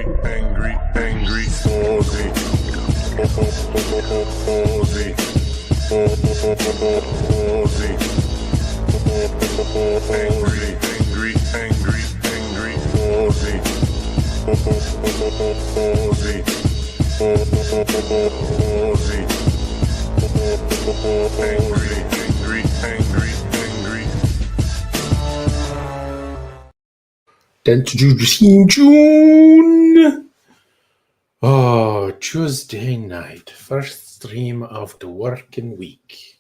Aussie. Aussie. Aussie. Angry, Aussie. Aussie. Angry. Introducing June. Oh, Tuesday night, first stream of the working week.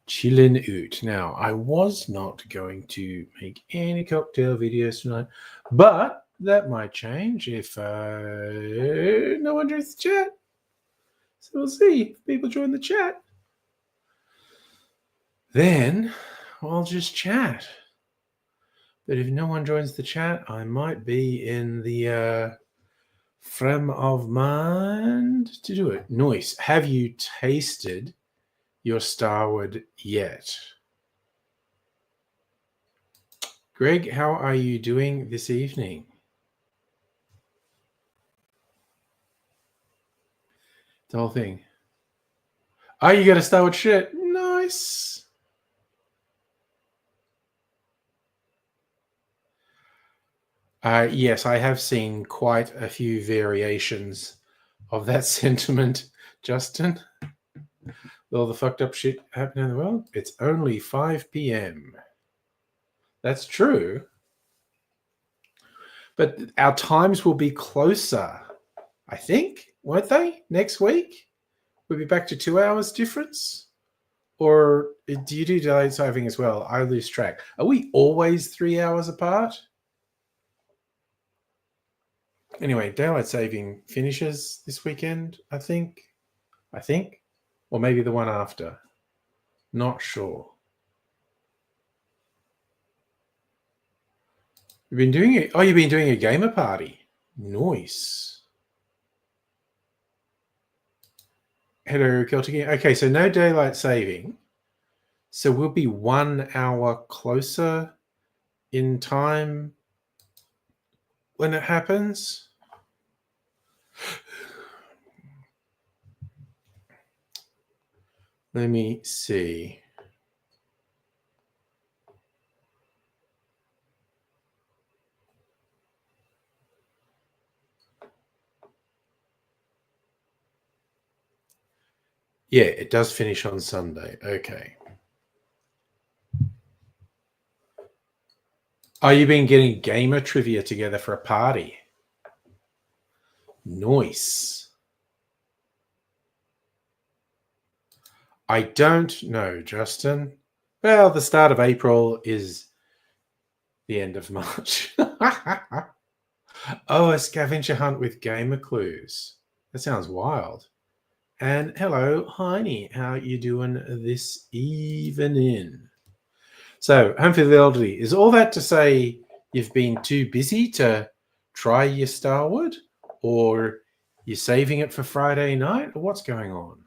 Chilling out. Now, I was not going to make any cocktail videos tonight, but that might change if no one joins the chat. So we'll see if people join the chat. Then I'll just chat. But if no one joins the chat, I might be in the frame of mind to do it. Noise. Have you tasted your Starward yet? Greg, how are you doing this evening? The whole thing. Oh, you got a Starward shirt. Nice. Yes, I have seen quite a few variations of that sentiment, Justin. With all the fucked up shit happening in the world. It's only 5 p.m. That's true. But our times will be closer, I think, won't they? Next week? We'll be back to 2 hours difference? Or do you do daylight saving as well? I lose track. Are we always 3 hours apart? Anyway, daylight saving finishes this weekend, I think. Or maybe the one after. Not sure. You've been doing it. Oh, you've been doing a gamer party. Nice. Hello, Celtic. Okay, so no daylight saving. So we'll be 1 hour closer in time when it happens. Let me see. Yeah, it does finish on Sunday. Okay. Oh, you've been getting gamer trivia together for a party. Nice. I don't know, Justin. Well, the start of April is the end of March. Oh, a scavenger hunt with gamer clues. That sounds wild. And hello, Heine. How you doing this evening? So, Home for the Elderly. Is all that to say you've been too busy to try your Starwood? Or you're saving it for Friday night? Or what's going on?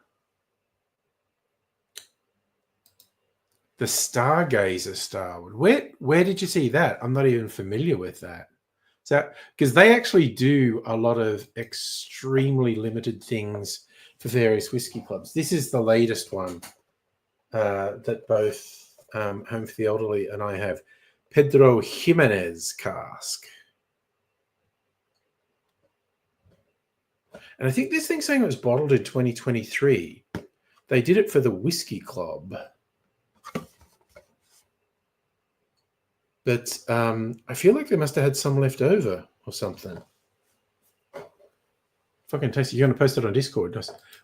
The Stargazer Starwood. Where did you see that? I'm not even familiar with that. So, because they actually do a lot of extremely limited things for various whiskey clubs. This is the latest one that both Home for the Elderly and I have. Pedro Jimenez cask. And I think this thing's saying it was bottled in 2023. They did it for the whiskey club. But I feel like they must have had some left over or something. Fucking tasty. You're going to post it on Discord.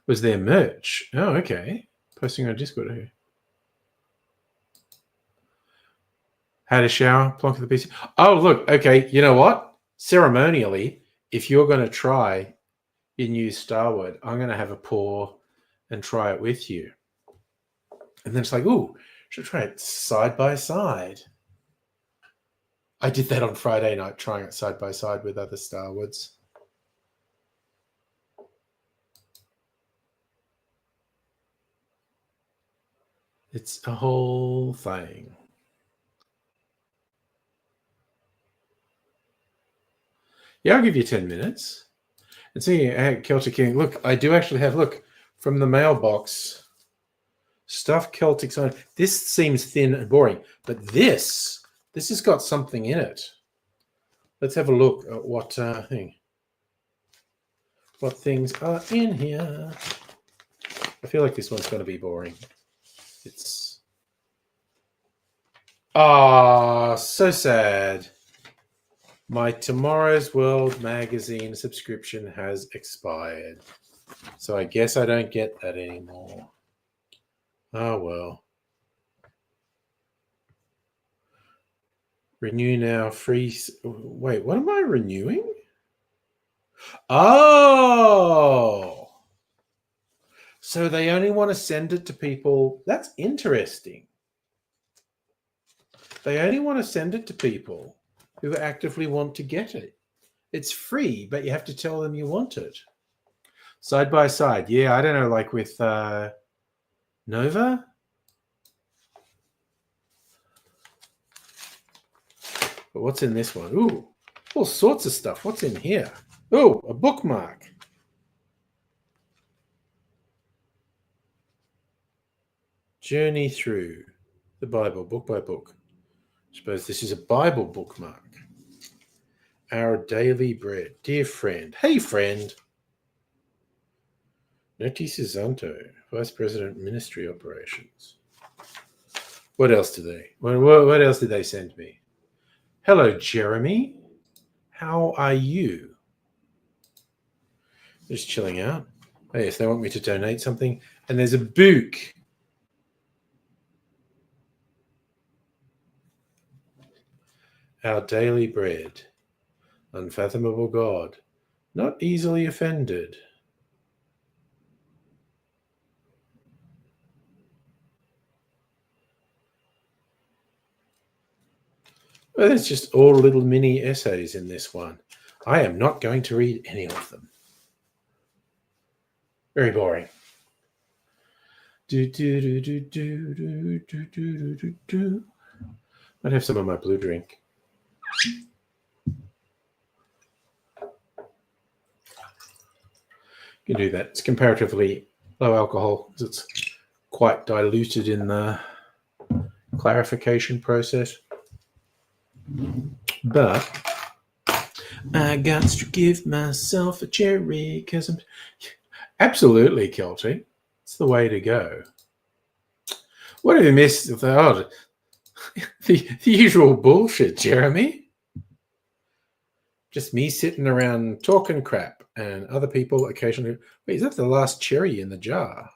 Was there merch? Oh, okay. Posting on Discord here. Had a shower, plonk of the PC. Oh, look. Okay. You know what? Ceremonially, if you're going to try your new Starwood, I'm going to have a pour and try it with you. And then it's like, ooh, should try it side by side. I did that on Friday night, trying it side by side with other Starwoods. It's a whole thing. Yeah, I'll give you 10 minutes. And see, Celtic King. Look, I do actually have, look, from the mailbox, stuff Celtic Sign. This seems thin and boring, but this has got something in it. Let's have a look at what things are in here. I feel like this one's going to be boring. It's so sad. My Tomorrow's World magazine subscription has expired. So I guess I don't get that anymore. Oh, well. Renew now, free. Wait, what am I renewing? Oh! So they only want to send it to people. That's interesting. They only want to send it to people who actively want to get it. It's free, but you have to tell them you want it. Side by side. Yeah, I don't know, like with Nova? But what's in this one? Ooh, all sorts of stuff. What's in here? Ooh, a bookmark. Journey through the Bible, book by book. I suppose this is a Bible bookmark. Our daily bread. Dear friend. Hey, friend. Noti Santo, Vice President, Ministry Operations. What else do they? What else did they send me? Hello, Jeremy. How are you? Just chilling out. Oh, yes, they want me to donate something. And there's a book. Our daily bread. Unfathomable God. Not easily offended. Well, there's just all little mini essays in this one. I am not going to read any of them. Very boring. Might have some of my blue drink. You can do that. It's comparatively low alcohol because it's quite diluted in the clarification process. But I got to give myself a cherry because I'm absolutely Celtic. It's the way to go. What have you missed? The usual bullshit, Jeremy. Just me sitting around talking crap and other people occasionally. Wait, is that the last cherry in the jar?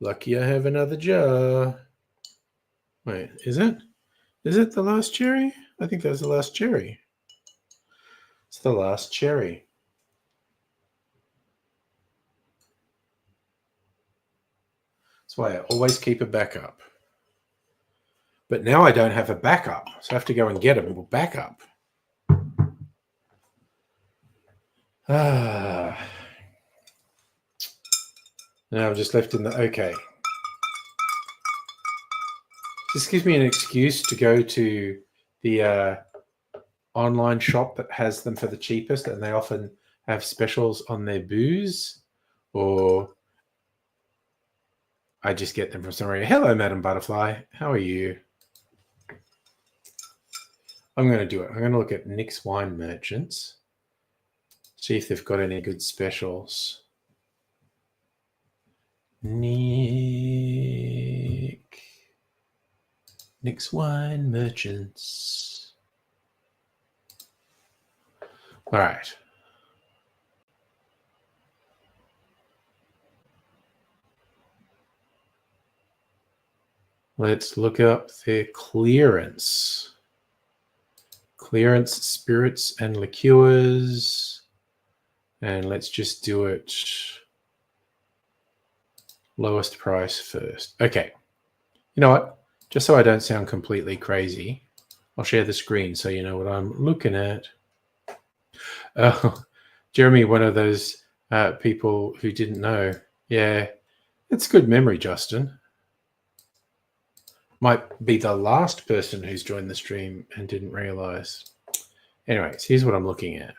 Lucky I have another jar. Wait, is it? Is it the last cherry? I think that's the last cherry. It's the last cherry. That's why I always keep a backup. But now I don't have a backup, so I have to go and get a backup. Now I'm just left in the okay. This gives me an excuse to go to the online shop that has them for the cheapest, and they often have specials on their booze, or I just get them from somewhere. Hello, Madam Butterfly. How are you? I'm going to do it. I'm going to look at Nick's Wine Merchants, see if they've got any good specials. Nick's Wine Merchants. All right. Let's look up their clearance. Clearance spirits and liqueurs. And let's just do it lowest price first. Okay. You know what? Just so I don't sound completely crazy, I'll share the screen so you know what I'm looking at. Oh, Jeremy, one of those people who didn't know. Yeah, it's good memory, Justin. Might be the last person who's joined the stream and didn't realize. Anyways, here's what I'm looking at.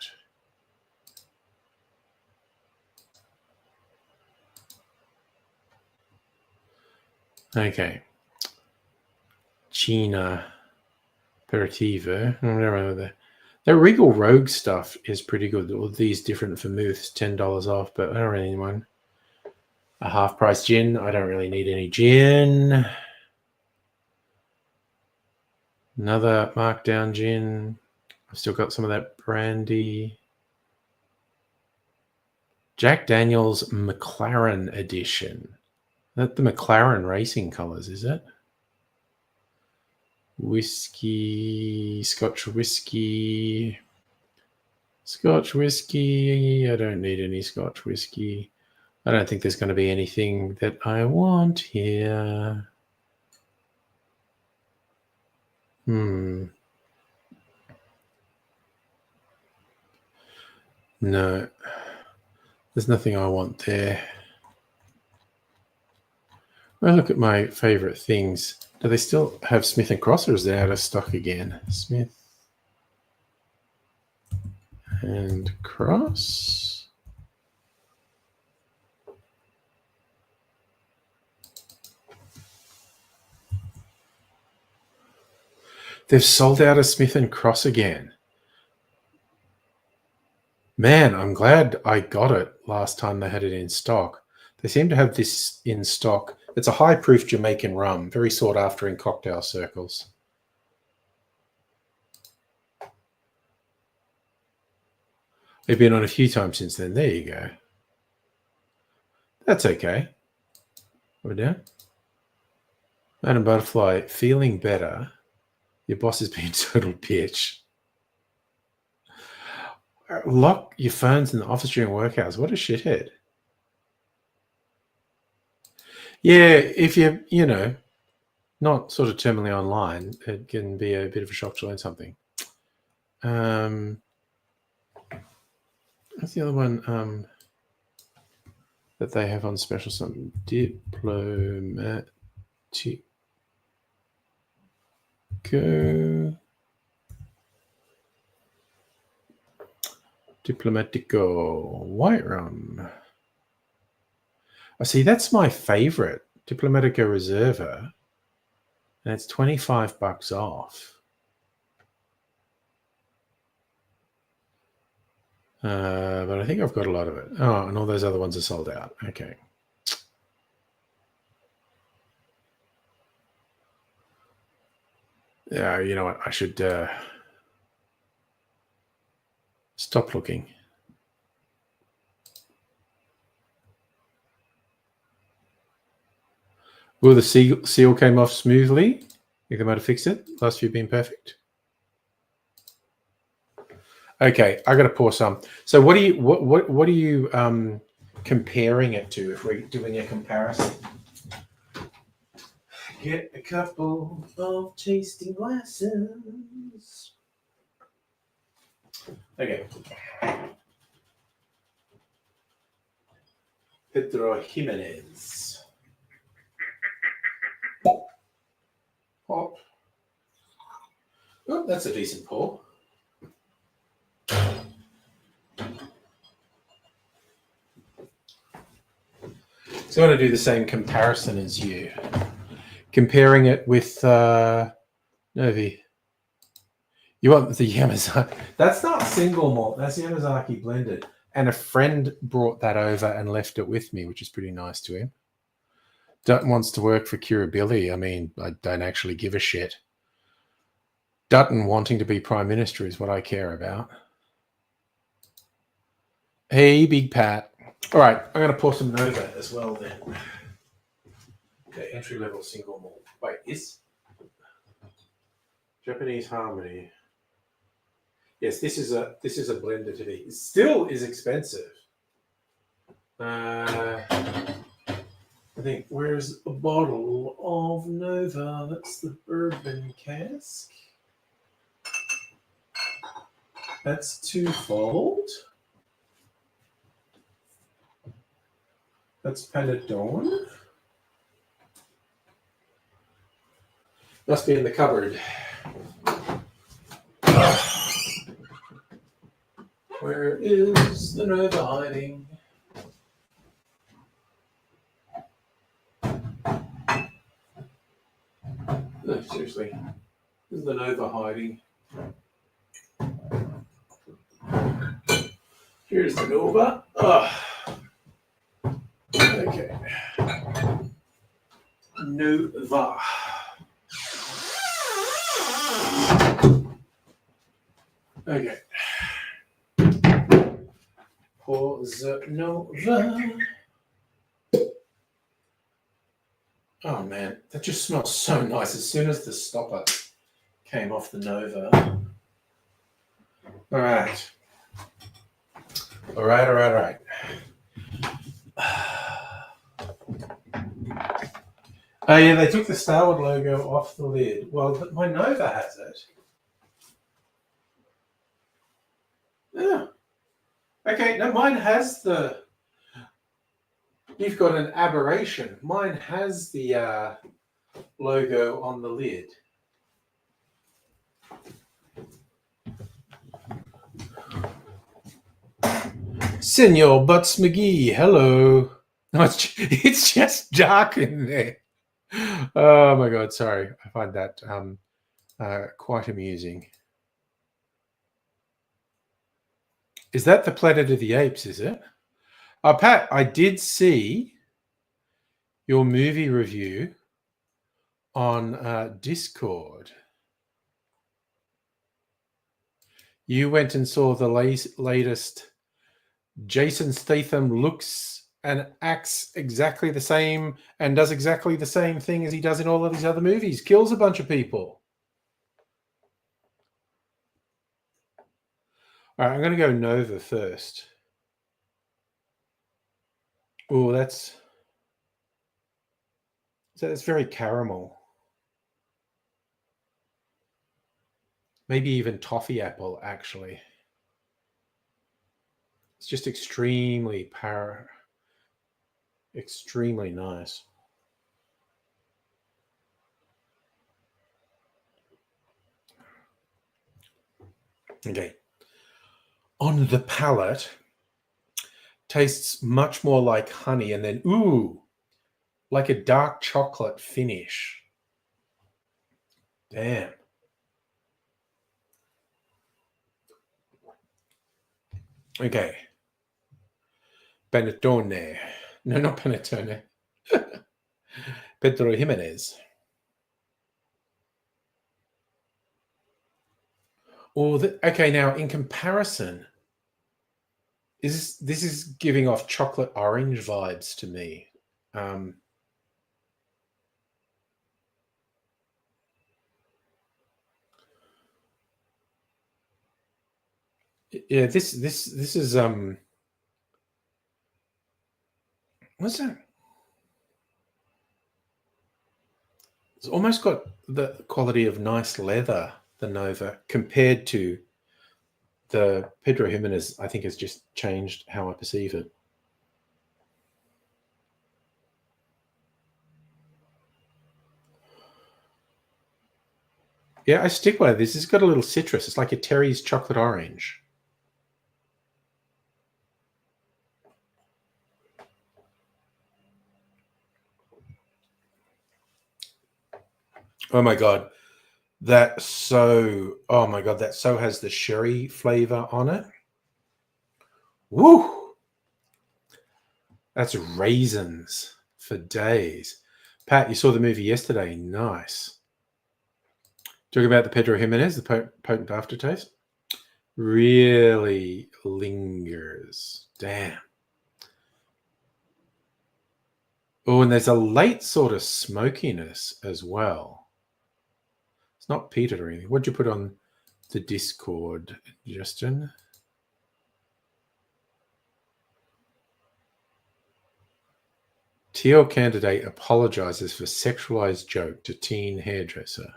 Okay. China Aperitivo. The Regal Rogue stuff is pretty good. All these different vermouths, $10 off, but I don't really need one. A half price gin. I don't really need any gin. Another markdown gin. I've still got some of that brandy. Jack Daniel's McLaren edition. That the McLaren racing colors, is it? Whiskey, Scotch whiskey. Scotch whiskey. I don't need any Scotch whiskey. I don't think there's going to be anything that I want here. No. There's nothing I want there. Well, look at my favorite things. Do they still have Smith & Cross, or is they out of stock again? Smith and Cross. They've sold out of Smith & Cross again. Man, I'm glad I got it last time they had it in stock. They seem to have this in stock. It's a high-proof Jamaican rum, very sought after in cocktail circles. They've been on a few times since then. There you go. That's okay. We're down. Madam Butterfly, feeling better. Your boss is being total bitch. Lock your phones in the office during work hours. What a shithead. Yeah, if you're, not sort of terminally online, it can be a bit of a shock to learn something. What's the other one that they have on special? Something Diplomatico. Diplomatico white rum. I see. That's my favorite, Diplomatico Reserva, and it's $25 off. But I think I've got a lot of it. Oh, and all those other ones are sold out. Okay. Yeah, you know what? I should stop looking. Well, the seal came off smoothly. Think they might have fixed it. Last few been perfect. Okay, I got to pour some. So, what are you comparing it to? If we're doing a comparison, get a couple of tasting glasses. Okay. Pedro Jimenez. Pop. Oh, that's a decent pour. So I want to do the same comparison as you. Comparing it with Novi. You want the Yamazaki. That's not single malt. That's Yamazaki blended. And a friend brought that over and left it with me, which is pretty nice to him. Dutton wants to work for Kirribilli. I mean, I don't actually give a shit. Dutton wanting to be Prime Minister is what I care about. Hey, Big Pat. All right, I'm going to pour some Nova as well then. Okay, entry-level single malt. Wait, is Japanese Harmony? Yes, this is a blender to be. It still is expensive. I think, where's a bottle of Nova? That's the bourbon cask. That's twofold. That's Panettone. Must be in the cupboard. Where is the Nova hiding? No, seriously. Is the Nova hiding? Here's the Nova. Okay. Nova. Okay. For the Nova. Oh man, that just smells so nice. As soon as the stopper came off the Nova. All right. Oh yeah, they took the Starwood logo off the lid. Well, my Nova has it. Yeah. Okay, no, mine has the... You've got an aberration. Mine has the logo on the lid. Senor Butts McGee, hello. No, it's just dark in there. Oh my god, sorry. I find that quite amusing. Is that the Planet of the Apes, is it? Pat, I did see your movie review on Discord. You went and saw the latest Jason Statham looks and acts exactly the same and does exactly the same thing as he does in all of these other movies. Kills a bunch of people. All right, I'm going to go Nova first. Oh, that's very caramel. Maybe even toffee apple, actually. It's just extremely nice. Okay. On the palate, tastes much more like honey and then, ooh, like a dark chocolate finish. Damn. Okay. Panettone. No, not panettone. Pedro Jimenez. Okay, now in comparison, this is giving off chocolate orange vibes to me. Yeah, this is what's that? It's almost got the quality of nice leather, the Nova, compared to the Pedro Jimenez. I think has just changed how I perceive it. Yeah, I stick by this. It's got a little citrus. It's like a Terry's chocolate orange. Oh my god. That so has the sherry flavor on it. Woo! That's raisins for days. Pat, you saw the movie yesterday. Nice. Talking about the Pedro Jimenez, the potent aftertaste. Really lingers. Damn. Oh, and there's a late sort of smokiness as well. It's not peated or anything. What'd you put on the Discord, Justin? TL candidate apologizes for sexualized joke to teen hairdresser.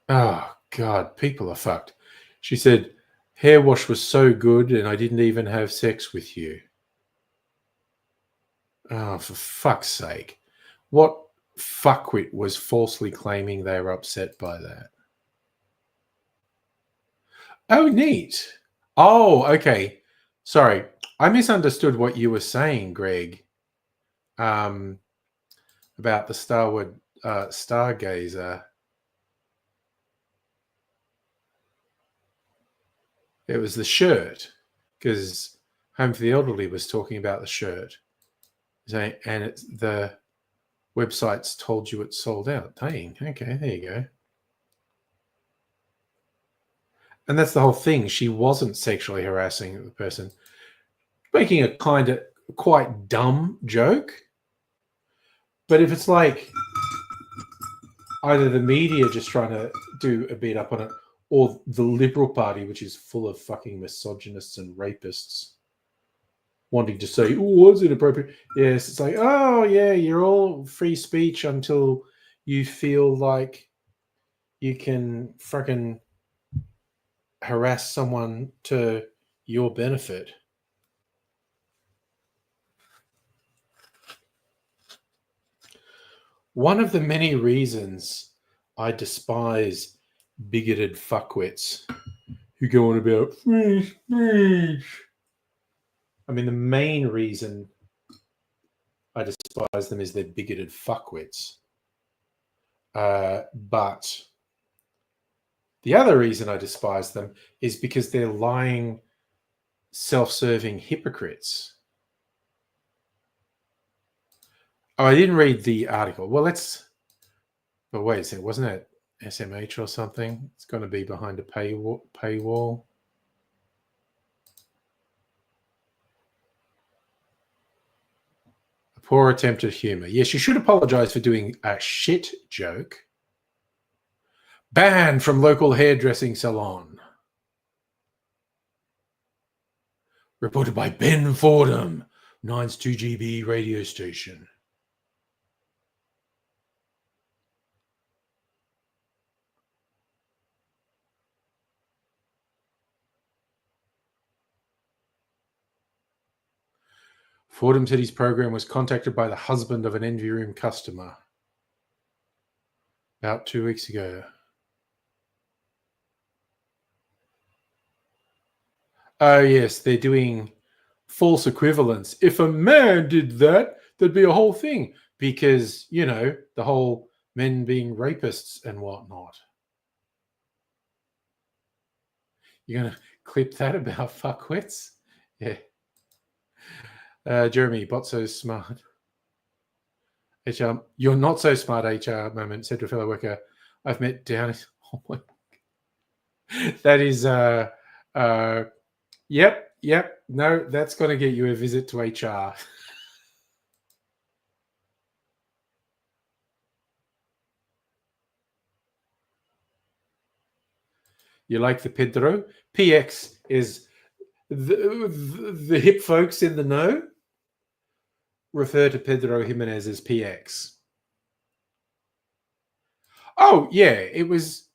Oh, God, people are fucked. She said, hair wash was so good and I didn't even have sex with you. Oh, for fuck's sake. What fuckwit was falsely claiming they were upset by that. Oh, neat. Oh, okay. Sorry. I misunderstood what you were saying, Greg, about the Starwood Stargazer. It was the shirt, because Home for the Elderly was talking about the shirt. And the website's told you it's sold out. Dang. Okay, there you go. And that's the whole thing. She wasn't sexually harassing the person, making a kind of quite dumb joke. But if it's like either the media just trying to do a beat up on it, or the Liberal Party, which is full of fucking misogynists and rapists, wanting to say, "Oh, was it appropriate?" Yes, it's like, oh yeah, you're all free speech until you feel like you can fucking harass someone to your benefit. One of the many reasons I despise bigoted fuckwits who go on about free speech. I mean, the main reason I despise them is they're bigoted fuckwits. But the other reason I despise them is because they're lying, self-serving hypocrites. Oh, I didn't read the article. Well, but wait a second, wasn't it SMH or something? It's going to be behind a paywall. A poor attempt at humor. Yes, you should apologize for doing a shit joke. Banned from local hairdressing salon. Reported by Ben Fordham, 9's 2GB radio station. Fordham said his program was contacted by the husband of an Envy Room customer about 2 weeks ago. Oh, yes, they're doing false equivalence. If a man did that, there'd be a whole thing because, the whole men being rapists and whatnot. You're going to clip that about fuckwits? Yeah. Jeremy, bot so smart. HR, you're not so smart, HR moment, said to a fellow worker. I've met Downey. Oh my. That is, yep. No, that's going to get you a visit to HR. You like the Pedro? PX is the hip folks in the know refer to Pedro Jimenez as PX. Oh, yeah, it was,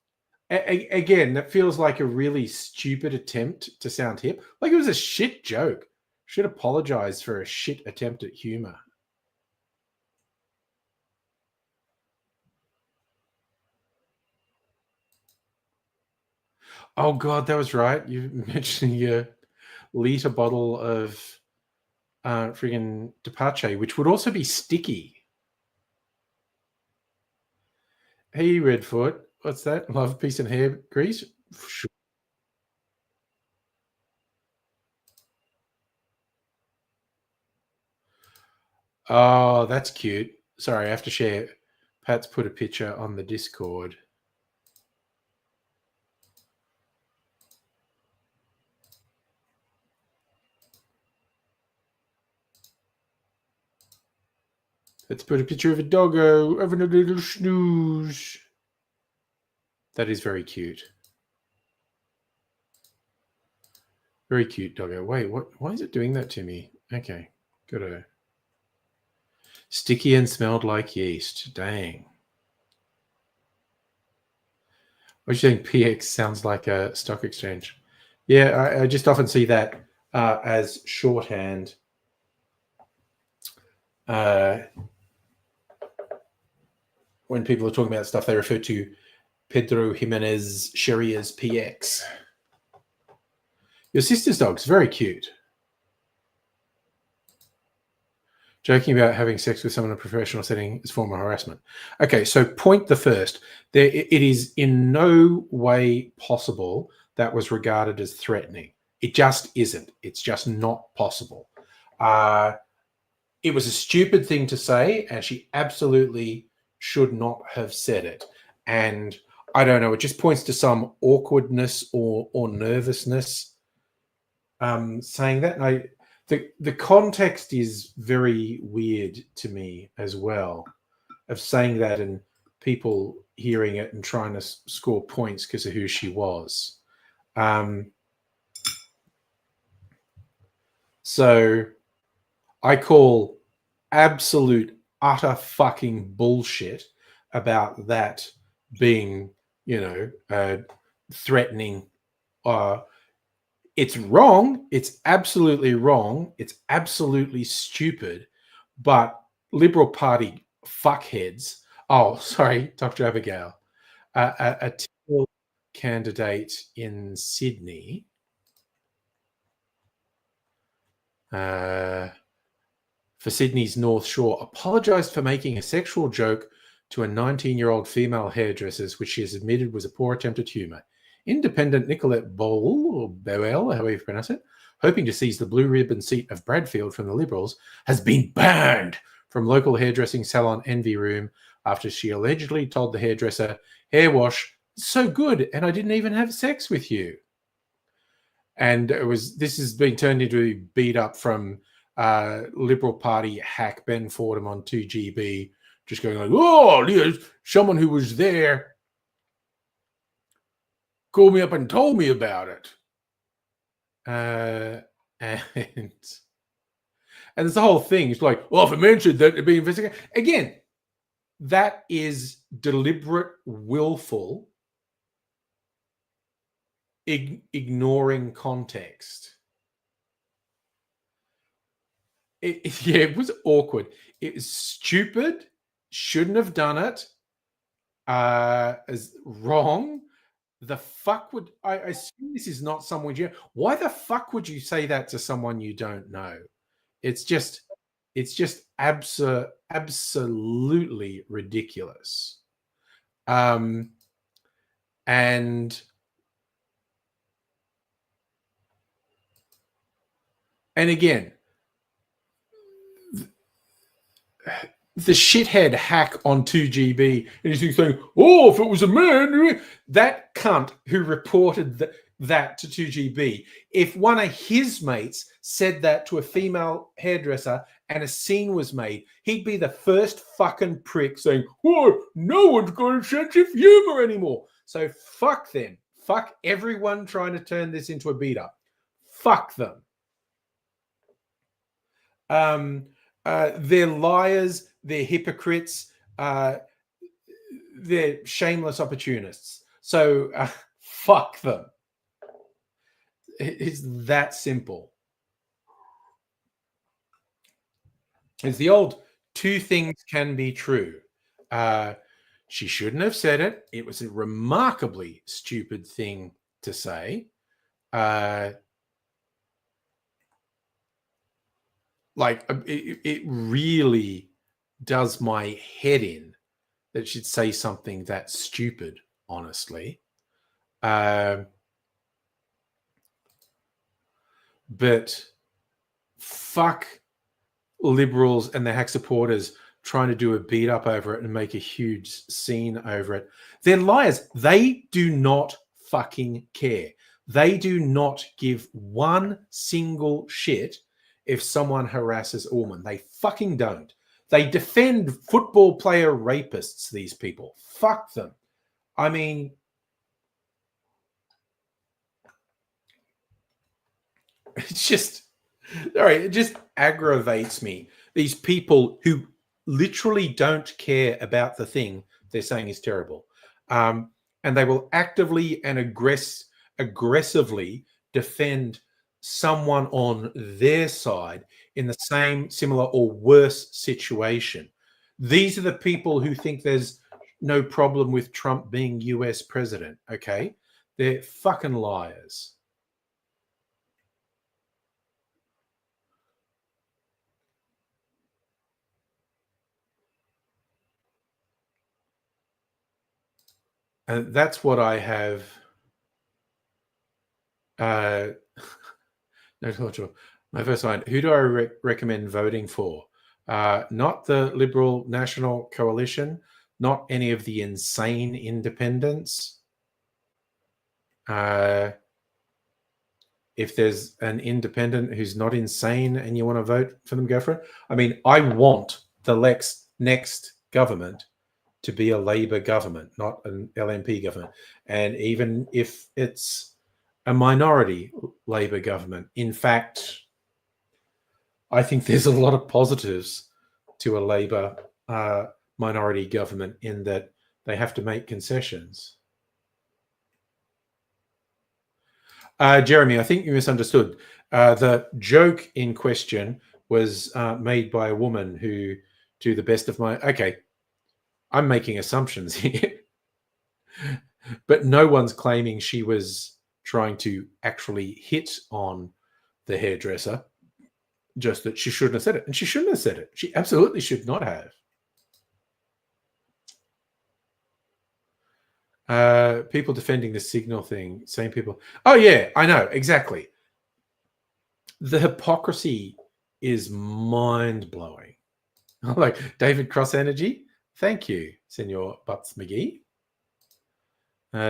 again, that feels like a really stupid attempt to sound hip. Like it was a shit joke. Should apologize for a shit attempt at humor. Oh, God, that was right. You mentioned your liter bottle of friggin' Depache, which would also be sticky. Hey, Redfoot, what's that? Love, peace, and hair grease? Sure. Oh, that's cute. Sorry, I have to share. Pat's put a picture on the Discord. Let's put a picture of a doggo having a little snooze. That is very cute. Very cute doggo. Wait, what? Why is it doing that to me? Okay, gotta. Sticky and smelled like yeast. Dang. What do you think? PX sounds like a stock exchange. Yeah, I just often see that as shorthand. when people are talking about stuff, they refer to Pedro Jimenez Sheria's PX. Your sister's dog's very cute. Joking about having sex with someone in a professional setting is form of harassment. Okay, so point the first. It is in no way possible that was regarded as threatening. It just isn't. It's just not possible. It was a stupid thing to say, and she absolutely should not have said it. And I don't know, it just points to some awkwardness or nervousness saying that. And the context is very weird to me as well, of saying that and people hearing it and trying to score points because of who she was. So I call absolute utter fucking bullshit about that being, threatening. It's wrong. It's absolutely wrong. It's absolutely stupid. But Liberal Party fuckheads. Oh, sorry, Dr. Abigail. A typical candidate in Sydney. For Sydney's North Shore, apologised for making a sexual joke to a 19-year-old female hairdresser, which she has admitted was a poor attempt at humour. Independent Nicolette Bowell, however you pronounce it, hoping to seize the blue ribbon seat of Bradfield from the Liberals, has been banned from local hairdressing salon Envy Room after she allegedly told the hairdresser, "Hair wash, so good, and I didn't even have sex with you." And this has been turned into a beat up from Liberal Party hack Ben Fordham on 2GB, just going like, "Oh, yes, someone who was there called me up and told me about it." And there's the whole thing. It's like, well, if a man said that, it'd be investigated. Again, that is deliberate, willful ignoring context. It was awkward. It was stupid. Shouldn't have done it. Is wrong. The fuck would I assume this is not someone you. Why the fuck would you say that to someone you don't know? It's just absolutely ridiculous. And again, the shithead hack on 2GB, and he's saying, "Oh, if it was a man," that cunt who reported that to 2GB, if one of his mates said that to a female hairdresser and a scene was made, he'd be the first fucking prick saying, "Oh, no one's got a sense of humor anymore." So fuck them. Fuck everyone trying to turn this into a beat up. Fuck them. They're liars. They're hypocrites. They're shameless opportunists. So fuck them. It's that simple. It's the old two things can be true. She shouldn't have said it. It was a remarkably stupid thing to say. It really does my head in that she'd say something that stupid, honestly. But fuck Liberals and the hack supporters trying to do a beat up over it and make a huge scene over it. They're liars. They do not fucking care. They do not give one single shit if someone harasses a woman. They fucking don't. They defend football player rapists, these people. Fuck them. I mean, it's just, all right, it just aggravates me. These people who literally don't care about the thing they're saying is terrible. And they will actively and aggressively defend someone on their side in the same, similar, or worse situation. These are the people who think there's no problem with Trump being US president. Okay, they're fucking liars. And that's what I have. No, my first line. Who do I recommend voting for? Not the Liberal National Coalition, not any of the insane independents. If there's an independent who's not insane and you want to vote for them, go for it. I mean, I want the next government to be a Labor government, not an LNP government. And even if it's a minority Labor government, in fact, I think there's a lot of positives to a Labor minority government in that they have to make concessions. Jeremy, I think you misunderstood. The joke in question was made by a woman who, to the best of my... Okay, I'm making assumptions here. But no one's claiming she was trying to actually hit on the hairdresser, just that she shouldn't have said it. And she shouldn't have said it. She absolutely should not have. People defending the Signal thing, same people. Oh, yeah, I know, exactly. The hypocrisy is mind-blowing. Like David Cross Energy. Thank you, Senor Butts McGee.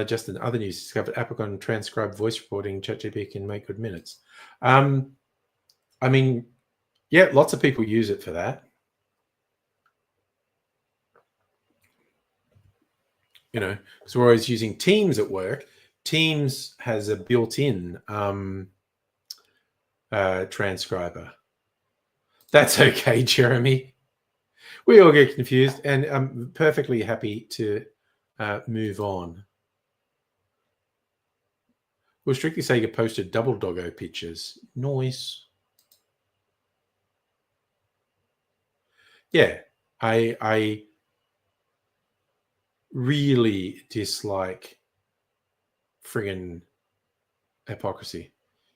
Just in other news, discovered Apricon transcribed voice recording. ChatGPT can make good minutes. I mean, yeah, lots of people use it for that. You know, because we're always using Teams at work. Teams has a built-in transcriber. That's okay, Jeremy. We all get confused, and I'm perfectly happy to move on. We'll strictly say you posted double doggo pictures. Nice. Yeah, I really dislike friggin' hypocrisy.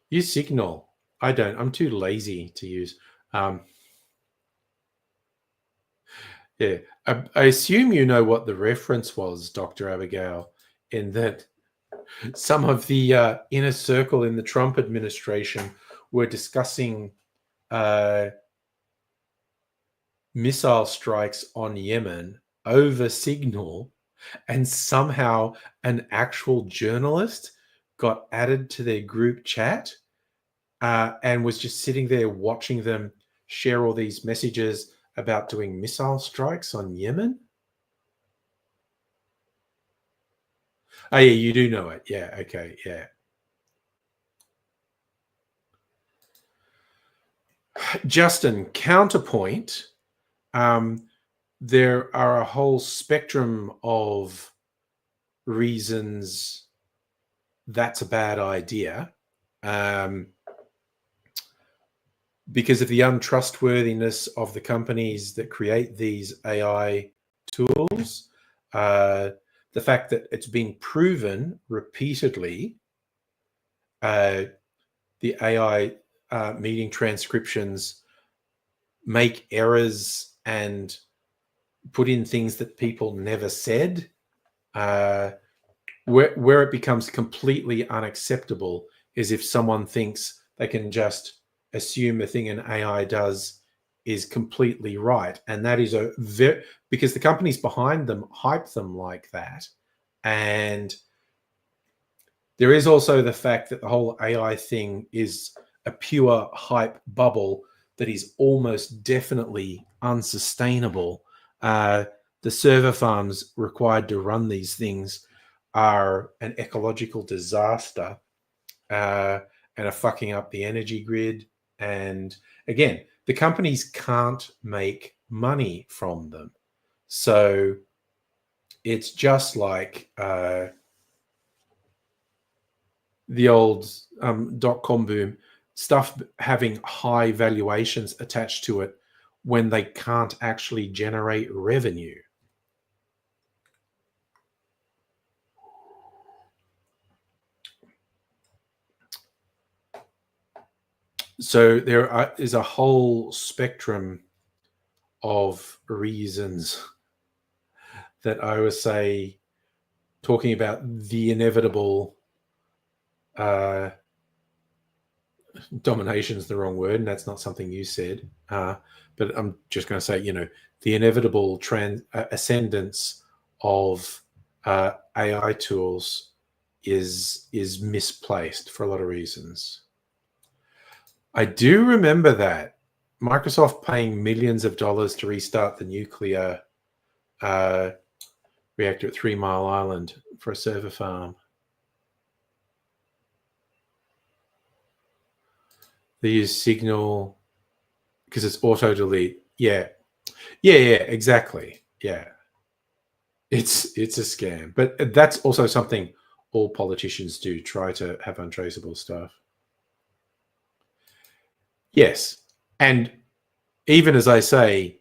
Use Signal. I don't. I'm too lazy to use. Yeah, I assume you know what the reference was, Dr. Abigail, in that some of the inner circle in the Trump administration were discussing missile strikes on Yemen over Signal, and somehow an actual journalist got added to their group chat and was just sitting there watching them share all these messages about doing missile strikes on Yemen. Oh, yeah, you do know it. Yeah, okay, yeah. Justin, counterpoint. There are a whole spectrum of reasons that's a bad idea. Because of the untrustworthiness of the companies that create these AI tools, the fact that it's been proven repeatedly, the AI meeting transcriptions make errors and put in things that people never said. Where it becomes completely unacceptable is if someone thinks they can just assume a thing an AI does is completely right. And that is because the companies behind them hype them like that. And there is also the fact that the whole AI thing is a pure hype bubble that is almost definitely unsustainable. The server farms required to run these things are an ecological disaster and are fucking up the energy grid. And again, the companies can't make money from them. So it's just like the old dot-com boom, stuff having high valuations attached to it when they can't actually generate revenue. So there is a whole spectrum of reasons that I would say, talking about the inevitable domination is the wrong word, and that's not something you said. But I'm just going to say, the inevitable ascendance of AI tools is misplaced for a lot of reasons. I do remember that Microsoft paying millions of dollars to restart the nuclear reactor at 3 Mile Island for a server farm. They use Signal because it's auto delete. Yeah, exactly. Yeah, it's a scam, but that's also something all politicians do, try to have untraceable stuff. Yes, and even as I say,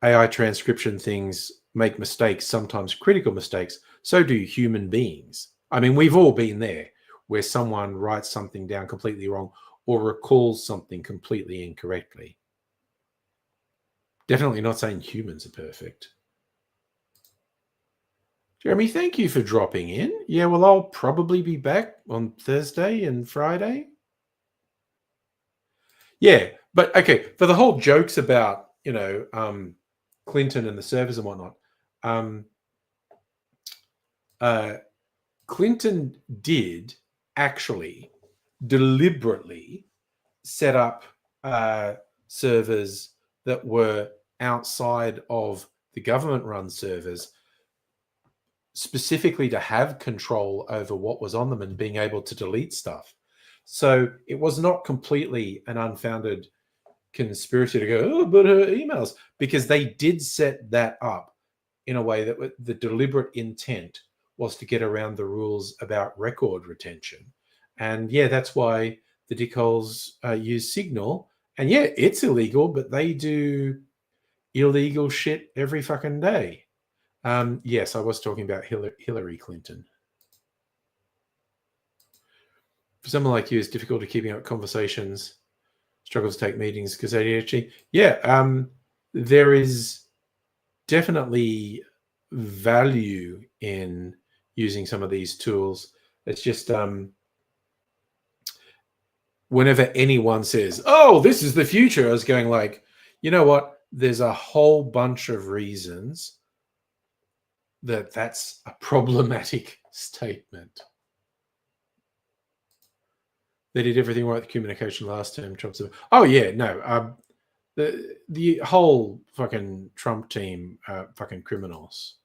AI transcription things make mistakes, sometimes critical mistakes. So do human beings. I mean, we've all been there where someone writes something down completely wrong or recalls something completely incorrectly. Definitely not saying humans are perfect. Jeremy, thank you for dropping in. Yeah, well, I'll probably be back on Thursday and Friday. Yeah, but okay, for the whole jokes about, Clinton and the servers and whatnot, Clinton did actually deliberately set up servers that were outside of the government-run servers, specifically to have control over what was on them and being able to delete stuff. So it was not completely an unfounded conspiracy to go, oh, but her emails, because they did set that up in a way that the deliberate intent was to get around the rules about record retention. And yeah, that's why the dickholes use Signal. And yeah, it's illegal, but they do illegal shit every fucking day. Yes, I was talking about Hillary Clinton. For someone like you, it's difficult to keeping up conversations, struggles to take meetings because ADHD. Yeah, there is definitely value in using some of these tools. It's just whenever anyone says, oh, this is the future, I was going like, you know what? There's a whole bunch of reasons that that's a problematic statement. They did everything right with communication last term. Trump said, oh, yeah, no. The whole fucking Trump team, fucking criminals.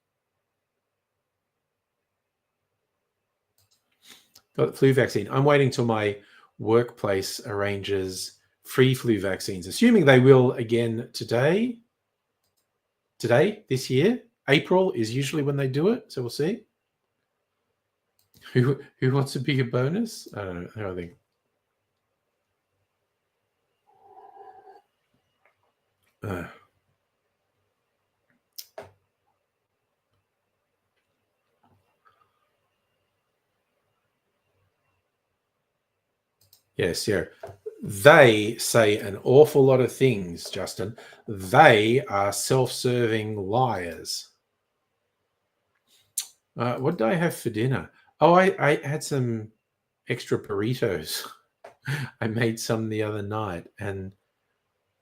Got the flu vaccine. I'm waiting till my workplace arranges free flu vaccines, assuming they will again today, this year. April is usually when they do it, so we'll see. Who wants a bigger bonus? I don't know. I think. Yes, yeah. They say an awful lot of things, Justin. They are self-serving liars. What did I have for dinner? Oh, I had some extra burritos. I made some the other night, and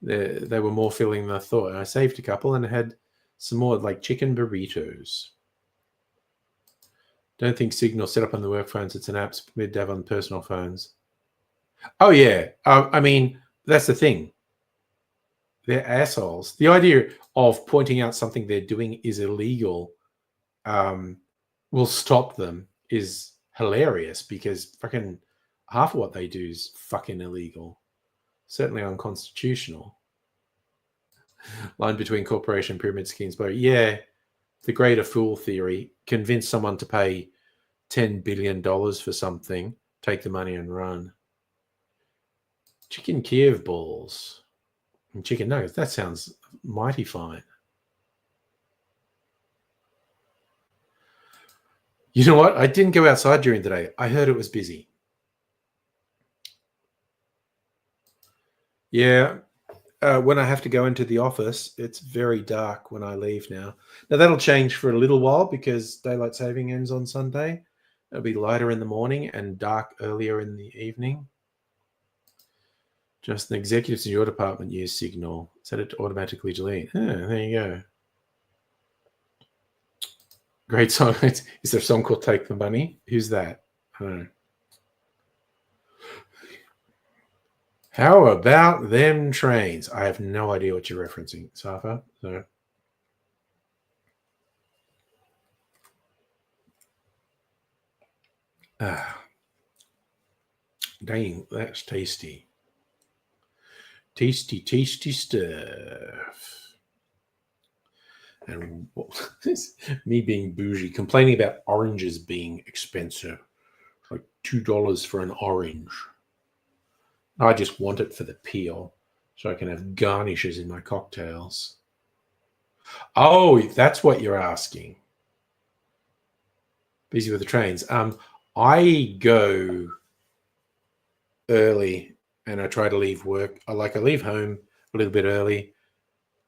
they were more filling than I thought. And I saved a couple and had some more, like chicken burritos. Don't think Signal set up on the work phones. It's an app permitted to have on personal phones. Oh, yeah. I mean, that's the thing. They're assholes. The idea of pointing out something they're doing is illegal will stop them is hilarious, because fucking half of what they do is fucking illegal. Certainly unconstitutional. Line between corporation pyramid schemes. But yeah, the greater fool theory. Convince someone to pay $10 billion for something, take the money and run. Chicken Kiev balls and chicken nuggets. That sounds mighty fine. You know what? I didn't go outside during the day. I heard it was busy. Yeah. When I have to go into the office, it's very dark when I leave now. Now, that'll change for a little while because daylight saving ends on Sunday. It'll be lighter in the morning and dark earlier in the evening. Just the executives in your department use Signal. Set it to automatically delete. There you go. Great song. Is there a song called Take the Money? Who's that? I don't know. How about them trains? I have no idea what you're referencing, Safa. So. Dang, that's tasty. Tasty, tasty stuff. And me being bougie, complaining about oranges being expensive. Like $2 for an orange. I just want it for the peel so I can have garnishes in my cocktails. Oh, that's what you're asking. Busy with the trains. I go early and I try to leave work. I leave home a little bit early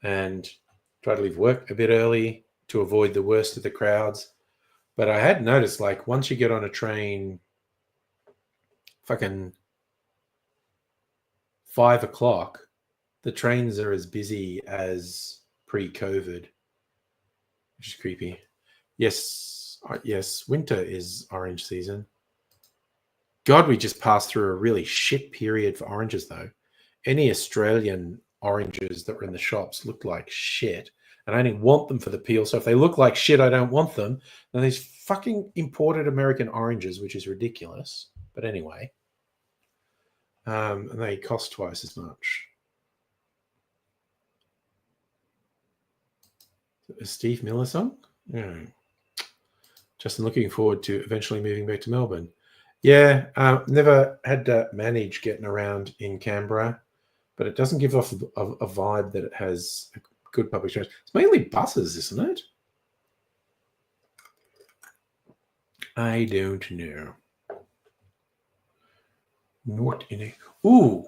and try to leave work a bit early to avoid the worst of the crowds. But I had noticed, like, once you get on a train, fucking 5 o'clock, the trains are as busy as pre-COVID, which is creepy. Yes, winter is orange season. God, we just passed through a really shit period for oranges, though. Any Australian oranges that were in the shops looked like shit. And I only want them for the peel. So if they look like shit, I don't want them. And these fucking imported American oranges, which is ridiculous. But anyway, and they cost twice as much. A Steve Miller song? Yeah. Justin, looking forward to eventually moving back to Melbourne. Yeah, never had to manage getting around in Canberra, but it doesn't give off a vibe that it has a good public transport. It's mainly buses, isn't it? I don't know. Not in a... Ooh!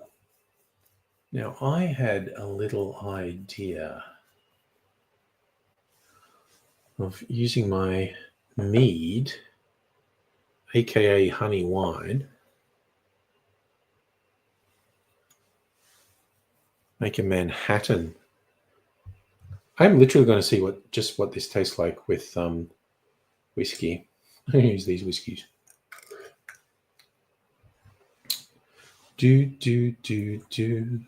Now, I had a little idea of using my mead, aka honey wine, make a Manhattan. I'm literally going to see what this tastes like with whiskey. I'm going to use these whiskeys. Do.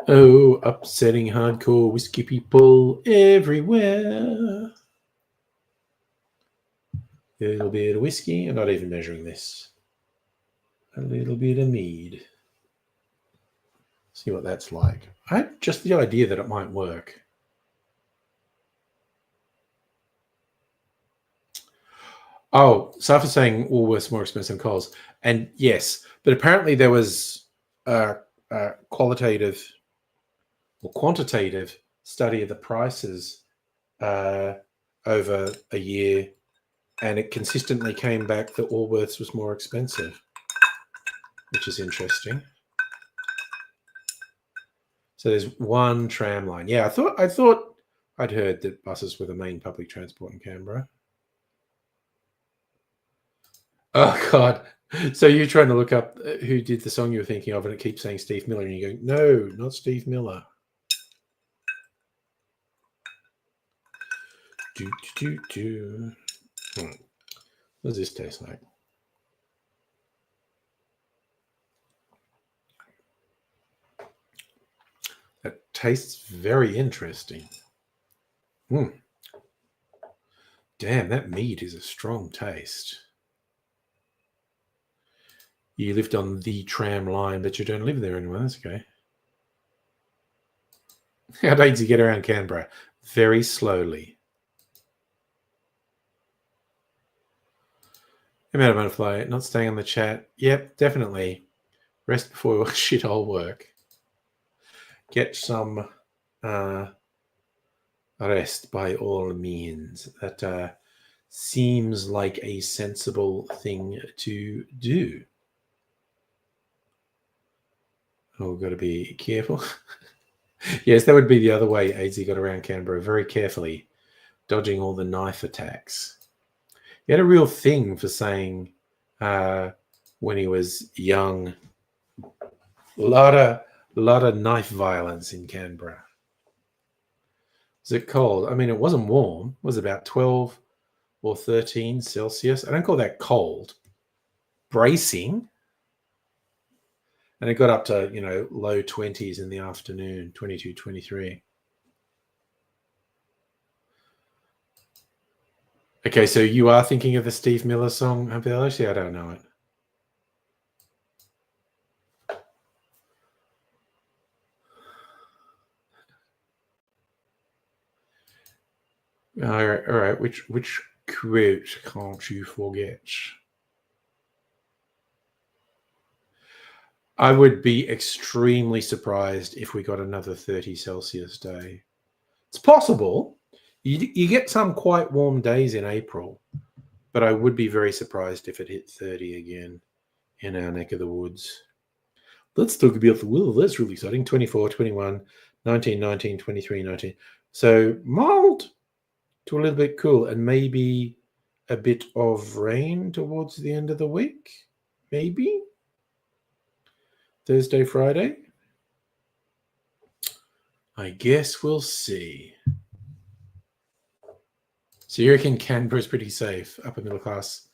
Oh, upsetting hardcore whiskey people everywhere. A little bit of whiskey. I'm not even measuring this. A little bit of mead. See what that's like. I just the idea that it might work. Oh, Safa's saying Woolworths more expensive than Coles. And yes, but apparently there was a qualitative or quantitative study of the prices over a year, and it consistently came back that Woolworths was more expensive, which is interesting. So there's one tram line. Yeah, I thought I'd heard that buses were the main public transport in Canberra. Oh God! So you're trying to look up who did the song you were thinking of, and it keeps saying Steve Miller, and you go, no, not Steve Miller. Do. What does this taste like? That tastes very interesting. Damn, that meat is a strong taste. You lived on the tram line, but you don't live there anymore. That's okay. How do you get around Canberra? Very slowly. Amount of butterfly, not staying on the chat. Yep, definitely. Rest before shithole work. Get some rest by all means. That seems like a sensible thing to do. Oh, we've got to be careful. Yes, that would be the other way AZ got around Canberra, very carefully, dodging all the knife attacks. He had a real thing for saying when he was young, a lot of knife violence in Canberra. Was it cold? I mean, it wasn't warm. It was about 12 or 13 Celsius. I don't call that cold. Bracing. And it got up to, low 20s in the afternoon, 22, 23. Okay, so you are thinking of the Steve Miller song, Actually, I don't know it. All right. Which quote can't you forget? I would be extremely surprised if we got another 30 Celsius day. It's possible. You get some quite warm days in April, but I would be very surprised if it hit 30 again in our neck of the woods. Let's talk about the weather. That's really exciting. 24, 21, 19, 19, 23, 19. So mild to a little bit cool, and maybe a bit of rain towards the end of the week. Maybe Thursday, Friday. I guess we'll see. So you reckon Canberra's pretty safe, upper middle class,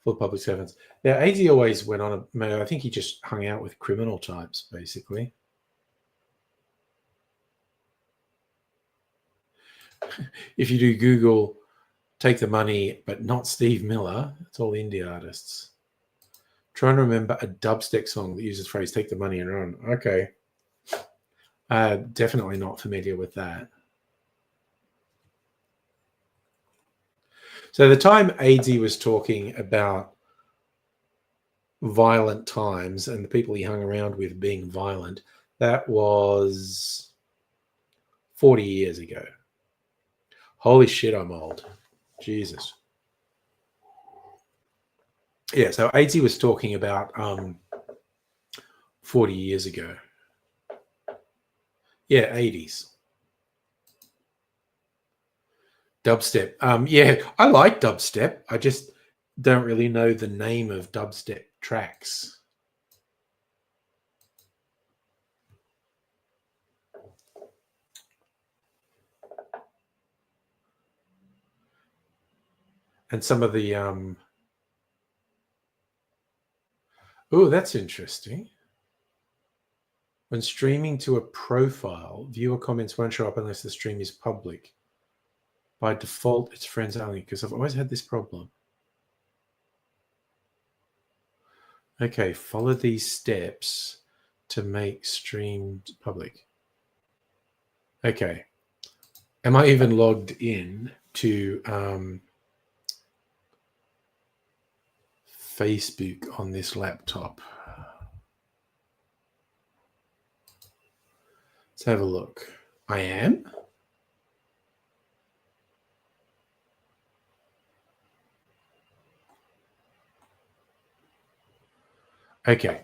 for public servants? Now, AZ always went on I think he just hung out with criminal types, basically. If you do Google, take the money, but not Steve Miller, it's all indie artists. Trying to remember a dubstep song that uses the phrase "take the money and run." Okay. Definitely not familiar with that. So the time AZ was talking about violent times and the people he hung around with being violent, that was 40 years ago. Holy shit, I'm old. Jesus. Yeah, so AZ was talking about 40 years ago. Yeah, 80s. Dubstep. Yeah, I like dubstep. I just don't really know the name of dubstep tracks. And some of the oh, that's interesting. When streaming to a profile, viewer comments won't show up unless the stream is public. By default, it's friends only, because I've always had this problem. Okay, follow these steps to make streamed public. Okay. Am I even logged in to Facebook on this laptop? Let's have a look. I am. Okay.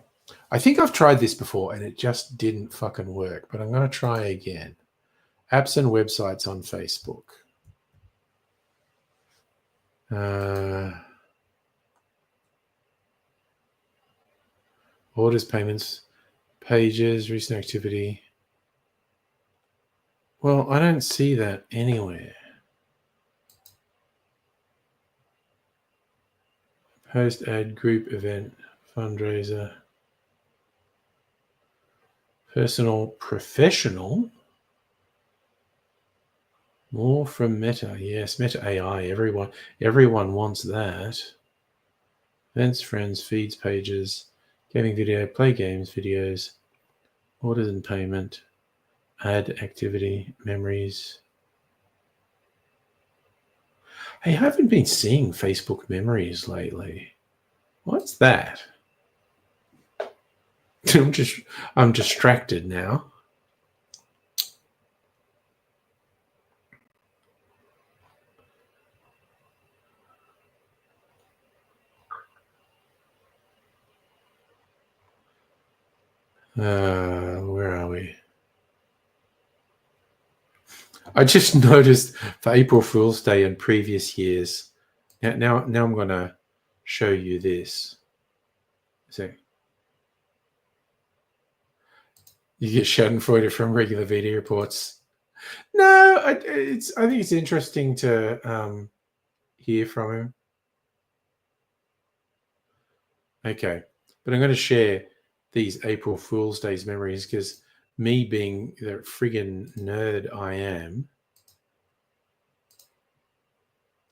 I think I've tried this before and it just didn't fucking work, but I'm going to try again. Apps and websites on Facebook. Orders, payments, pages, recent activity. Well, I don't see that anywhere. Post ad, group event, fundraiser, personal, professional. More from Meta. Yes, Meta AI. Everyone wants that. Events, friends, feeds, pages, gaming video, play games, videos, orders and payment, add activity, memories. Hey, I haven't been seeing Facebook memories lately. What's that? I'm distracted now. Where are we? I just noticed for April Fool's Day in previous years. Now I'm going to show you this. So you get Schadenfreude from regular VD reports. No, I think it's interesting to hear from him. Okay, but I'm going to share these April Fool's Days memories because me being the friggin' nerd I am,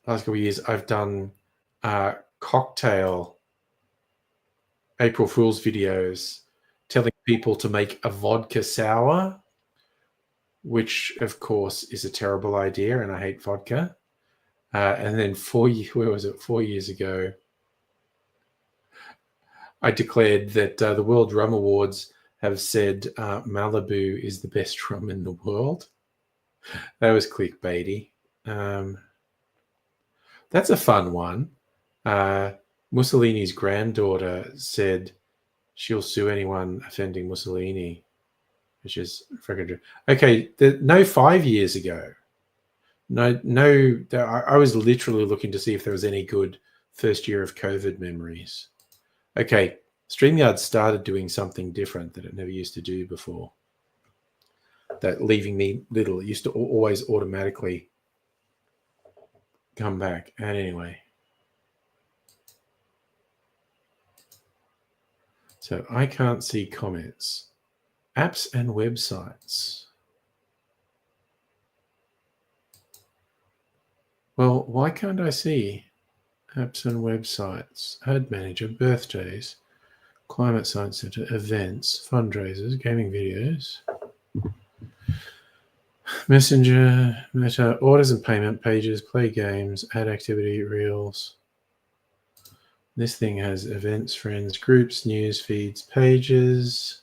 last couple of years I've done cocktail April Fool's videos telling people to make a vodka sour, which of course is a terrible idea, and I hate vodka. And then 4 years ago, I declared that the World Rum Awards have said Malibu is the best rum in the world. That was clickbaity. That's a fun one. Mussolini's granddaughter said she'll sue anyone offending Mussolini, which is freaking okay. No, 5 years ago. No. I was literally looking to see if there was any good first year of COVID memories. Okay, StreamYard started doing something different that it never used to do before. That leaving me little. It used to always automatically come back. And anyway. So I can't see comments. Apps and websites. Well, why can't I see apps and websites? Ad manager, birthdays, climate science center, events, fundraisers, gaming videos, messenger, meta, orders and payment pages, play games, ad activity, reels. This thing has events, friends, groups, news feeds, pages.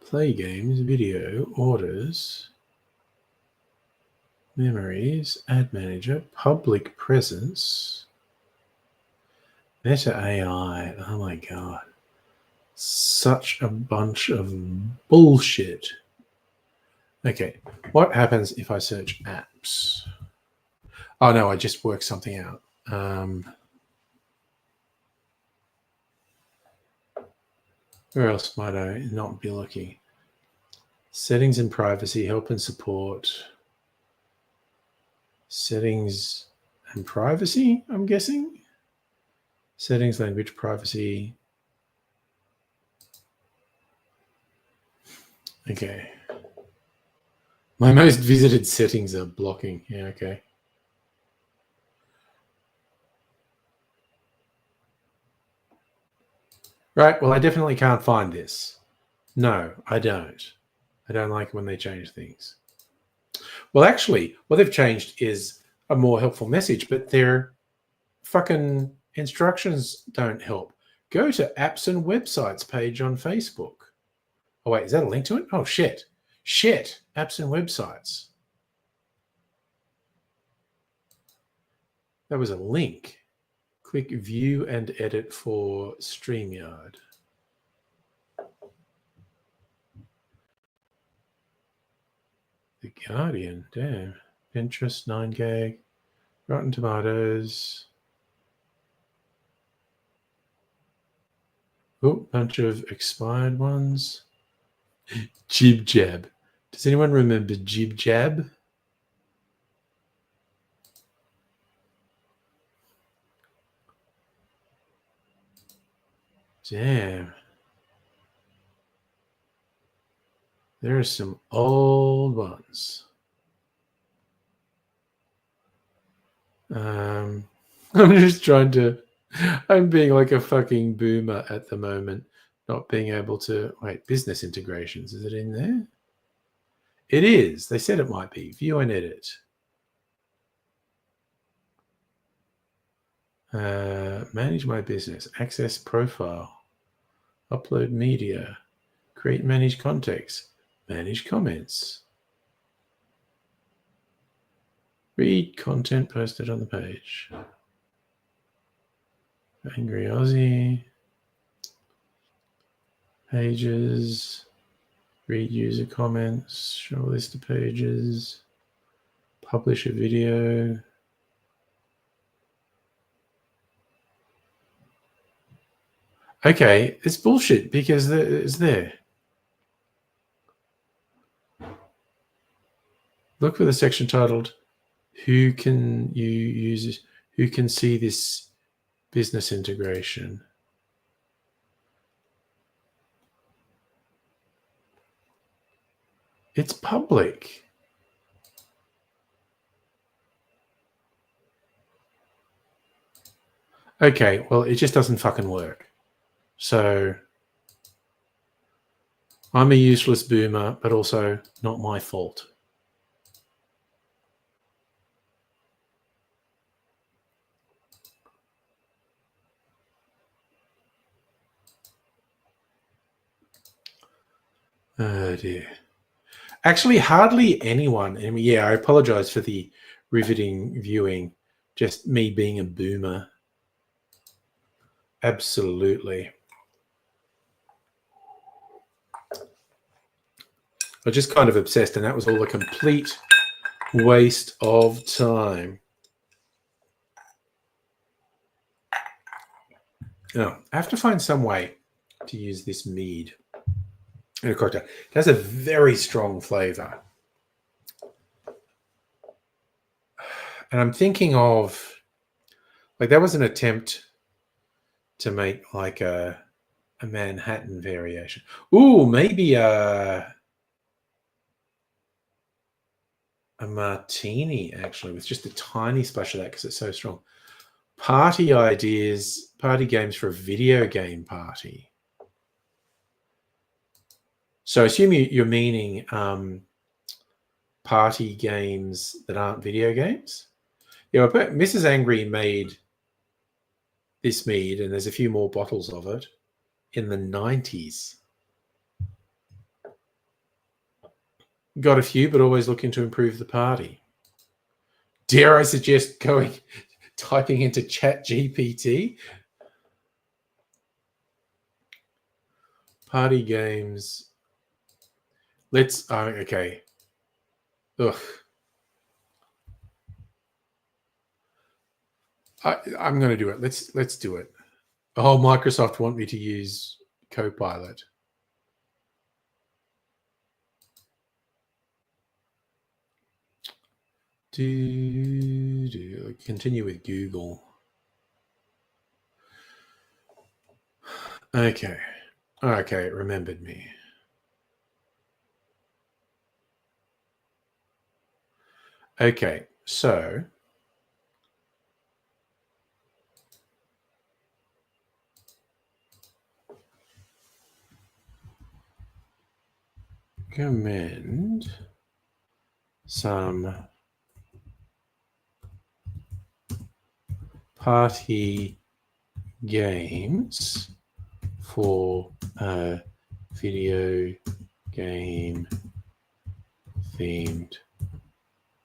Play games, video, orders, memories, ad manager, public presence, meta AI. Oh my God. Such a bunch of bullshit. Okay, what happens if I search apps? Oh no, I just worked something out. Where else might I not be looking? Settings and privacy, help and support. Settings and privacy, I'm guessing. Settings, language, privacy. Okay. My most visited settings are blocking. Yeah, okay. Right, well, I definitely can't find this. No, I don't. I don't like when they change things. Well, actually, what they've changed is a more helpful message, but their fucking instructions don't help. Go to apps and websites page on Facebook. Oh, wait, is that a link to it? Oh, shit. Shit. Apps and websites. That was a link. Click view and edit for StreamYard. The Guardian, damn. Pinterest, 9gag, Rotten Tomatoes. Oh, bunch of expired ones. Jib Jab. Does anyone remember Jib Jab? Damn. There are some old ones. I'm just trying to. I'm being like a fucking boomer at the moment, not being able to. Wait, business integrations. Is it in there? It is. They said it might be. View and edit. Manage my business. Access profile. Upload media. Create manage context. Manage comments. Read content posted on the page. Angry Aussie. Pages. Read user comments. Show a list of pages. Publish a video. Okay, it's bullshit because it's there. Look for the section titled "Who can you use? Who can see this business integration?" It's public. Okay, well, it just doesn't fucking work. So I'm a useless boomer, but also not my fault. Oh dear. Actually, hardly anyone. I mean, yeah, I apologize for the riveting viewing. Just me being a boomer. Absolutely. I was just kind of obsessed, and that was all a complete waste of time. Now, I have to find some way to use this mead in a cocktail. It has a very strong flavor. And I'm thinking of, like, that was an attempt to make like a Manhattan variation. Ooh, maybe a martini, actually, with just a tiny splash of that because it's so strong. Party ideas, party games for a video game party. So I assume you're meaning party games that aren't video games? Yeah, Mrs. Angry made this mead, and there's a few more bottles of it, in the 90s. Got a few, but always looking to improve the party. Dare I suggest typing into ChatGPT? Party games. Okay. Ugh. I'm going to do it. Let's do it. Oh, Microsoft want me to use Copilot. Continue with Google. Okay, it remembered me. Okay, so recommend some party games for a video game themed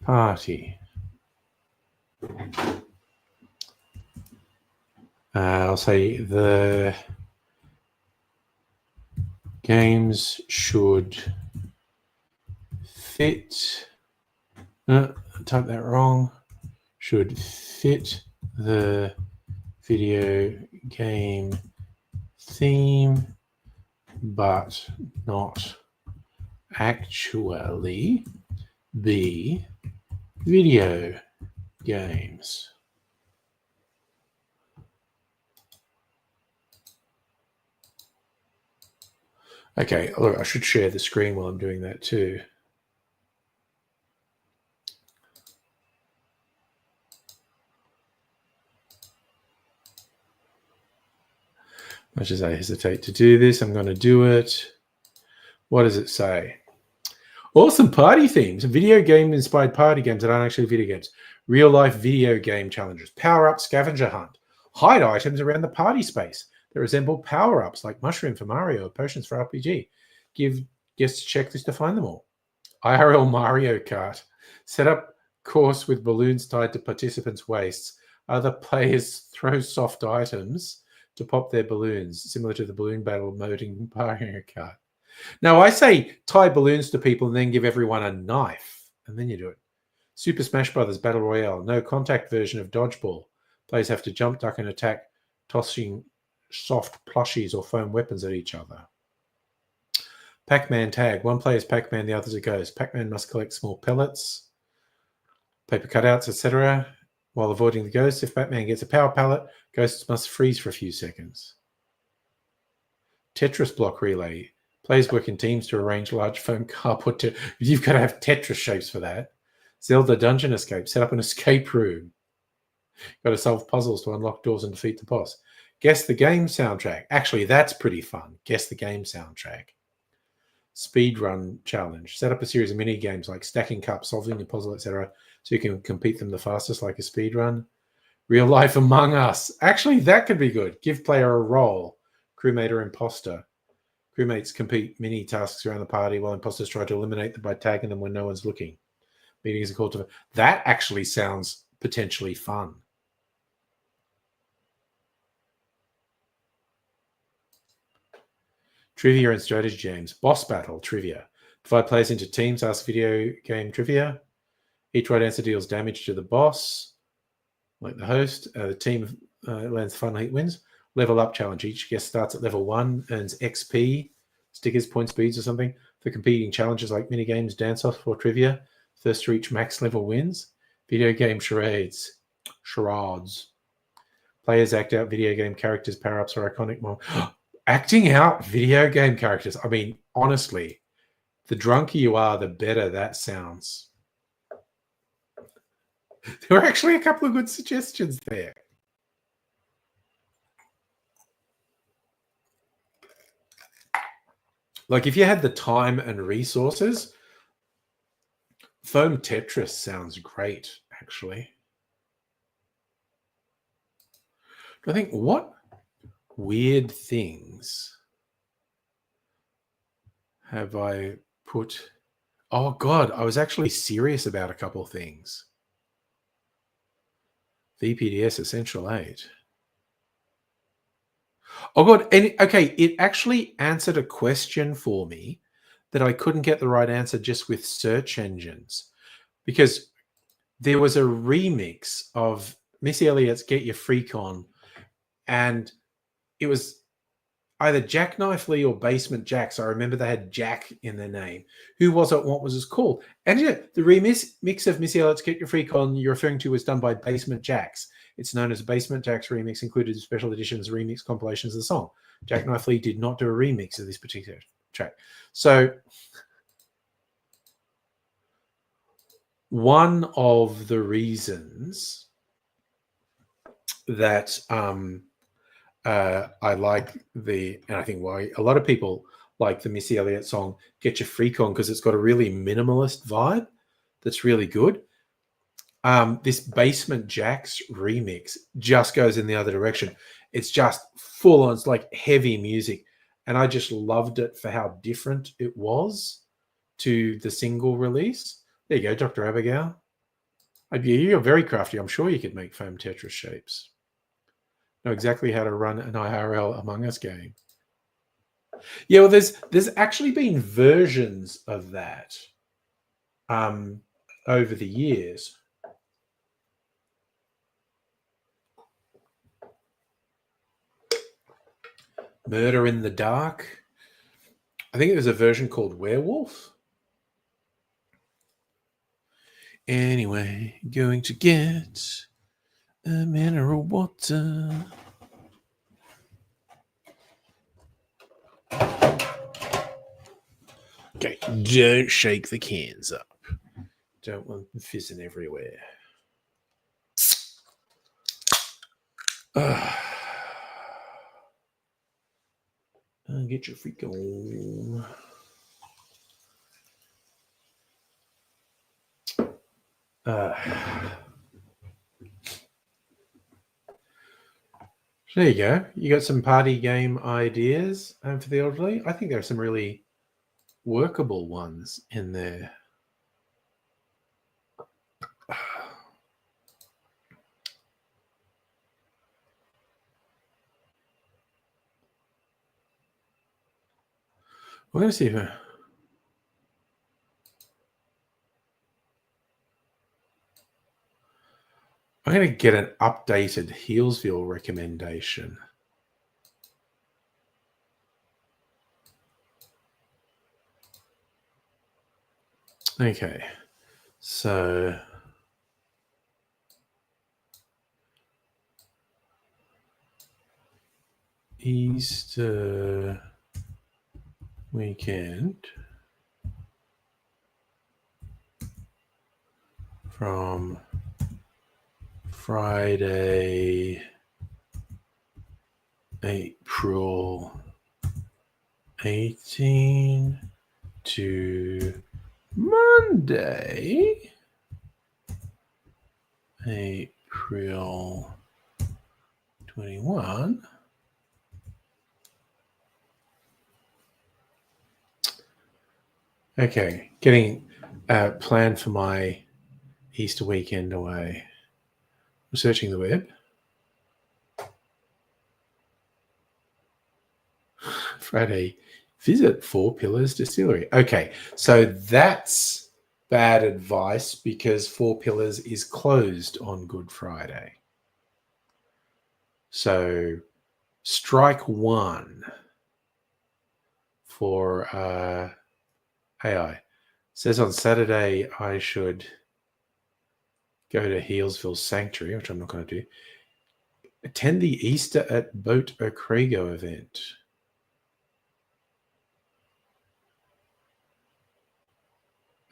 party. I'll say the games should fit. I typed that wrong. Should fit the video game theme, but not actually be video games. Okay, look, I should share the screen while I'm doing that too. Much as I hesitate to do this, I'm going to do it. What does it say? Awesome party themes, video game inspired party games that aren't actually video games. Real life video game challenges, power up scavenger hunt, hide items around the party space that resemble power ups like mushroom for Mario or potions for RPG. Give guests a checklist to find them all. IRL Mario Kart, set up course with balloons tied to participants' waists. Other players throw soft items to pop their balloons, similar to the balloon battle mode in Mario Kart. Now, I say tie balloons to people and then give everyone a knife, and then you do it. Super Smash Brothers Battle Royale, no contact version of dodgeball. Players have to jump, duck, and attack, tossing soft plushies or foam weapons at each other. Pac-Man tag. One player is Pac-Man, the other's a ghost. Pac-Man must collect small pellets, paper cutouts, etc. while avoiding the ghost. If Pac-Man gets a power pellet, ghosts must freeze for a few seconds. Tetris block relay. Players work in teams to arrange large foam cardboard. You've got to have Tetris shapes for that. Zelda Dungeon Escape. Set up an escape room. Got to solve puzzles to unlock doors and defeat the boss. Guess the game soundtrack. Actually, that's pretty fun. Guess the game soundtrack. Speedrun challenge. Set up a series of mini games like stacking cups, solving the puzzle, etc. so you can complete them the fastest, like a speedrun. Real life Among Us. Actually, that could be good. Give player a role. Crewmate or imposter. Crewmates complete mini tasks around the party while imposters try to eliminate them by tagging them when no one's looking. Meetings are called to... That actually sounds potentially fun. Trivia and strategy games. Boss battle trivia. Divide players into teams, ask video game trivia. Each right answer deals damage to the boss, like the host. The team lands final hit wins. Level up challenge. Each guest starts at level 1, earns XP, stickers, points, speeds, or something for competing challenges like mini games, dance-off, or trivia. First to reach max level wins. Video game charades. Charades. Players act out video game characters, power-ups, or iconic moments. Acting out video game characters. I mean, honestly, the drunker you are, the better that sounds. There were actually a couple of good suggestions there. Like, if you had the time and resources, foam Tetris sounds great, actually. I think, what weird things have I put? Oh, God, I was actually serious about a couple of things. VPDS Essential 8. Oh, God. And okay, it actually answered a question for me that I couldn't get the right answer just with search engines, because there was a remix of Missy Elliott's Get Your Freak On, and it was either Jackknife Lee or Basement Jaxx. I remember they had Jack in their name. Who was it? What was it called? And yeah, the remix of Missy Elliott's Get Your Freak On you're referring to was done by Basement Jaxx. It's known as Basement Jaxx Remix, included special editions, remix compilations of the song. Jackknife Lee did not do a remix of this particular track. So one of the reasons that I like and I think why a lot of people like the Missy Elliott song Get Your Freak On, because it's got a really minimalist vibe that's really good. This Basement Jaxx remix just goes in the other direction. It's just full on, it's like heavy music. And I just loved it for how different it was to the single release. There you go, Dr. Abigail. You're very crafty. I'm sure you could make foam Tetris shapes. Know exactly how to run an IRL Among Us game. Yeah, well, there's actually been versions of that over the years. Murder in the Dark. I think there's a version called Werewolf. Anyway, going to get a mineral water. Okay, don't shake the cans up. Don't want them fizzing everywhere. Get your freak on. There you go. You got some party game ideas for the elderly. I think there are some really workable ones in there. We're going to see if I'm going to get an updated Healesville recommendation. Okay, so Easter weekend from Friday, April 18 to Monday, April 21. Okay, getting a plan for my Easter weekend away. Researching the web. Friday, visit Four Pillars Distillery. Okay, so that's bad advice because Four Pillars is closed on Good Friday. So strike one for AI. It says on Saturday I should go to Healesville Sanctuary, which I'm not going to do. Attend the Easter at Boat O'Crego event.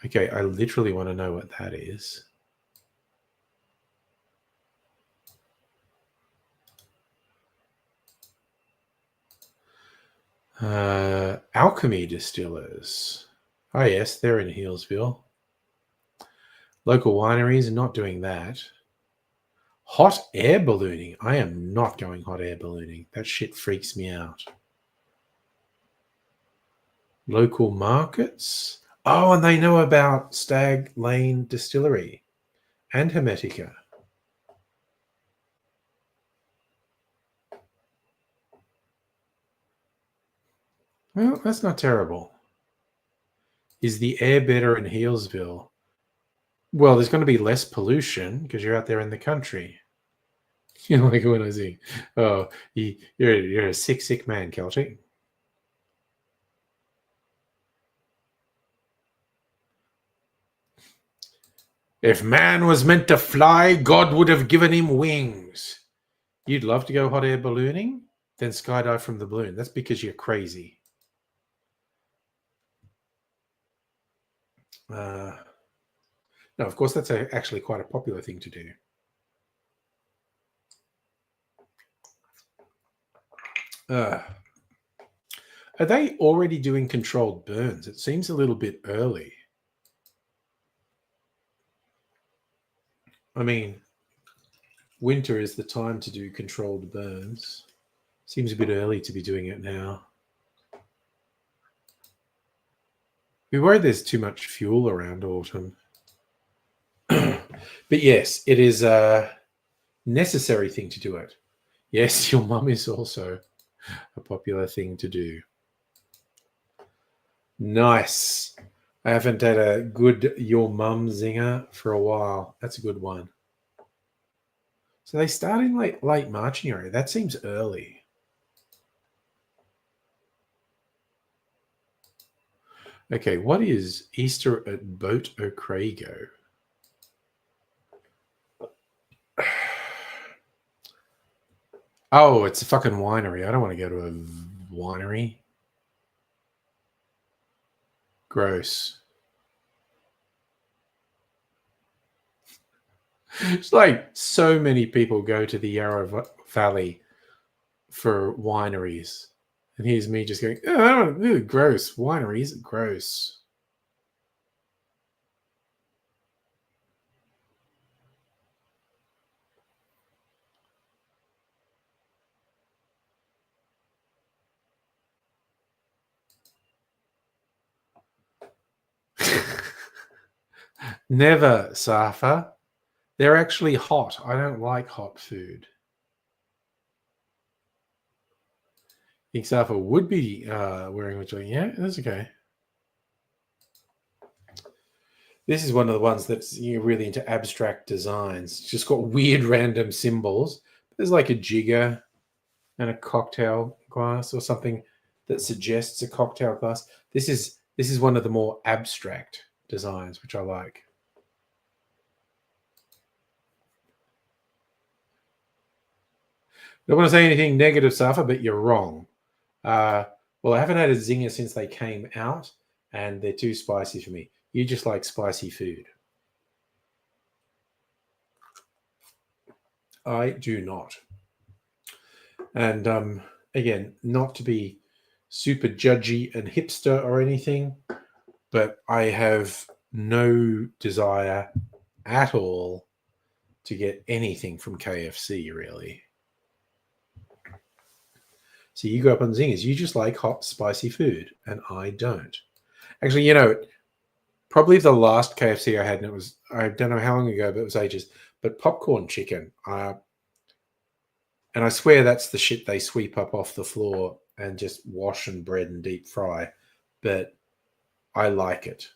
Okay, I literally want to know what that is. Alchemy Distillers. Oh, yes, they're in Healesville. Local wineries, not doing that. Hot air ballooning. I am not going hot air ballooning. That shit freaks me out. Local markets. Oh, and they know about Stag Lane Distillery and Hermetica. Well, that's not terrible. Is the air better in Healesville? Well, there's going to be less pollution because you're out there in the country. You know, like when I say, "Oh, you're a sick man, Celtic." If man was meant to fly, God would have given him wings. You'd love to go hot air ballooning? Then skydive from the balloon. That's because you're crazy. No, of course, that's actually quite a popular thing to do. Are they already doing controlled burns? It seems a little bit early. I mean, winter is the time to do controlled burns. Seems a bit early to be doing it now. We worry there's too much fuel around autumn. But yes, it is a necessary thing to do it. Yes, your mum is also a popular thing to do. Nice. I haven't had a good your mum zinger for a while. That's a good one. So they start in late March area. That seems early. Okay, what is Easter at Boat O'Crego? Oh, it's a fucking winery. I don't want to go to a winery. Gross. It's like so many people go to the Yarra Valley for wineries. And here's me just going, oh, gross. Wineries, gross. Never, Safa. They're actually hot. I don't like hot food. think Safa would be wearing a jogging. Yeah, that's okay. This is one of the ones that's really into abstract designs. It's just got weird random symbols. There's like a jigger and a cocktail glass or something that suggests a cocktail glass. This is one of the more abstract designs, which I like. Don't want to say anything negative, Safa, but you're wrong. Well, I haven't had a zinger since they came out, and they're too spicy for me. You just like spicy food. I do not. And again, not to be super judgy and hipster or anything, but I have no desire at all to get anything from KFC, really. So you go up on zingers. You just like hot, spicy food, and I don't. Actually, probably the last KFC I had, and it was, I don't know how long ago, but it was ages, but popcorn chicken. And I swear that's the shit they sweep up off the floor and just wash and bread and deep fry. But I like it.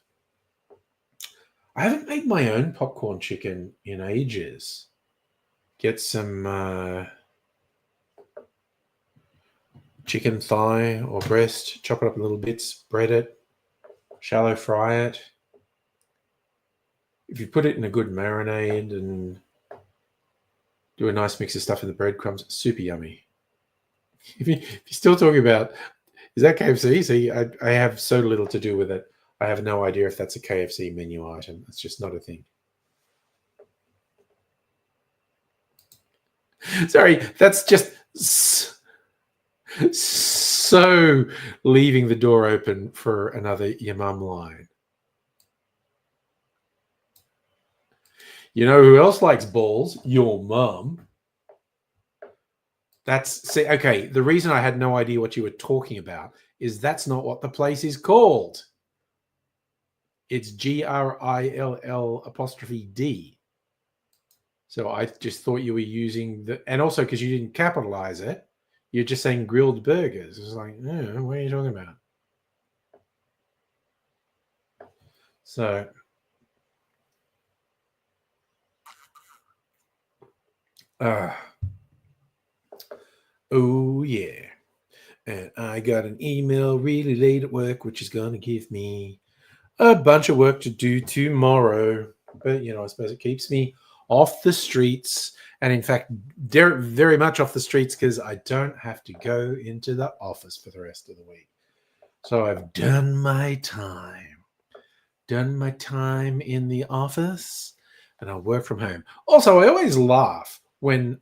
I haven't made my own popcorn chicken in ages. Get some chicken thigh or breast, chop it up in little bits, bread it, shallow fry it. If you put it in a good marinade and do a nice mix of stuff in the breadcrumbs, super yummy. If you're still talking about, is that KFC? See, I have so little to do with it. I have no idea if that's a KFC menu item. It's just not a thing. Sorry, that's just so leaving the door open for another your mum line. You know who else likes balls? Your mum. Okay. The reason I had no idea what you were talking about is that's not what the place is called. It's GRILL''D. So I just thought you were using and also because you didn't capitalize it, you're just saying grilled burgers. It's like, what are you talking about? So, oh yeah. And I got an email really late at work, which is going to give me a bunch of work to do tomorrow. But, I suppose it keeps me off the streets. And in fact, very much off the streets because I don't have to go into the office for the rest of the week. So I've done my time. Done my time in the office and I'll work from home. Also, I always laugh when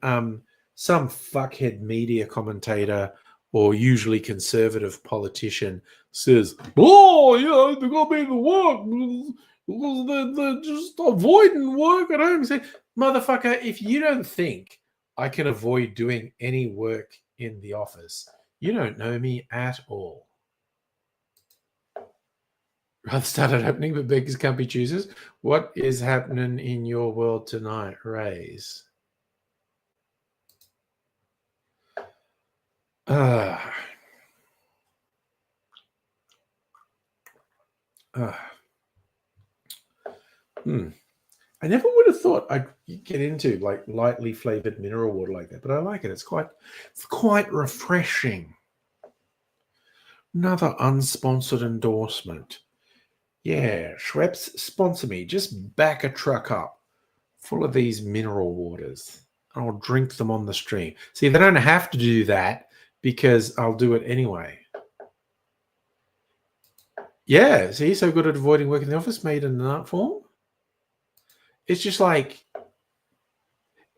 some fuckhead media commentator or usually conservative politician says, they're going to be the work. They're just avoiding work at home. Say, motherfucker, if you don't think I can avoid doing any work in the office, you don't know me at all. Rather started happening, but beggars can't be choosers. What is happening in your world tonight, Rays? I never would have thought I'd get into like lightly flavored mineral water like that, but I like it. It's quite refreshing. Another unsponsored endorsement. Yeah, Schweppes, sponsor me. Just back a truck up full of these mineral waters. I'll drink them on the stream. See, they don't have to do that because I'll do it anyway. Yeah, see, so good at avoiding work in the office, made in an art form. It's just like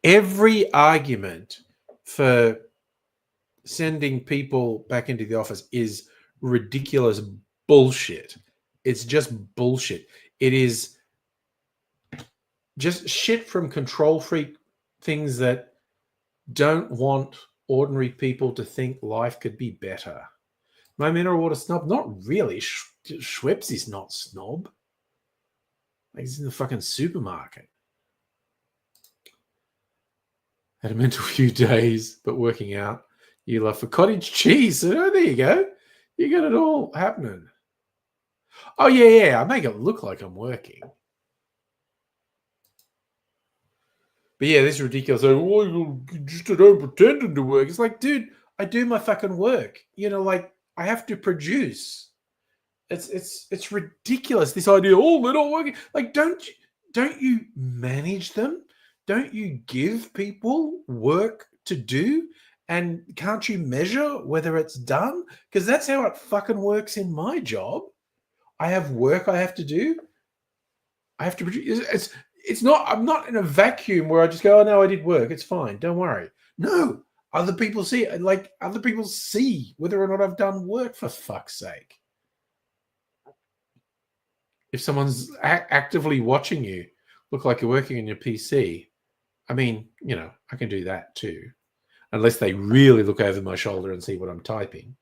every argument for sending people back into the office is ridiculous bullshit. It's just bullshit. It is just shit from control freak things that don't want ordinary people to think life could be better. My mineral water snob? Not really. Schweppes is not snob. Like he's in the fucking supermarket. Had a mental few days, but working out. You love for cottage cheese. Oh, there you go. You got it all happening. Oh, yeah. I make it look like I'm working. But yeah, this is ridiculous. Like, oh, you just don't pretend to work. It's like, dude, I do my fucking work. Like I have to produce. It's ridiculous. This idea, oh, they're not working. Like, don't you manage them? Don't you give people work to do? And can't you measure whether it's done? Because that's how it fucking works in my job. I have work I have to do. I have to produce. It's not. I'm not in a vacuum where I just go, oh no, I did work. It's fine. Don't worry. No, other people see it. Like other people see whether or not I've done work. For fuck's sake. If someone's actively watching you look like you're working on your PC, I mean, I can do that too, unless they really look over my shoulder and see what I'm typing.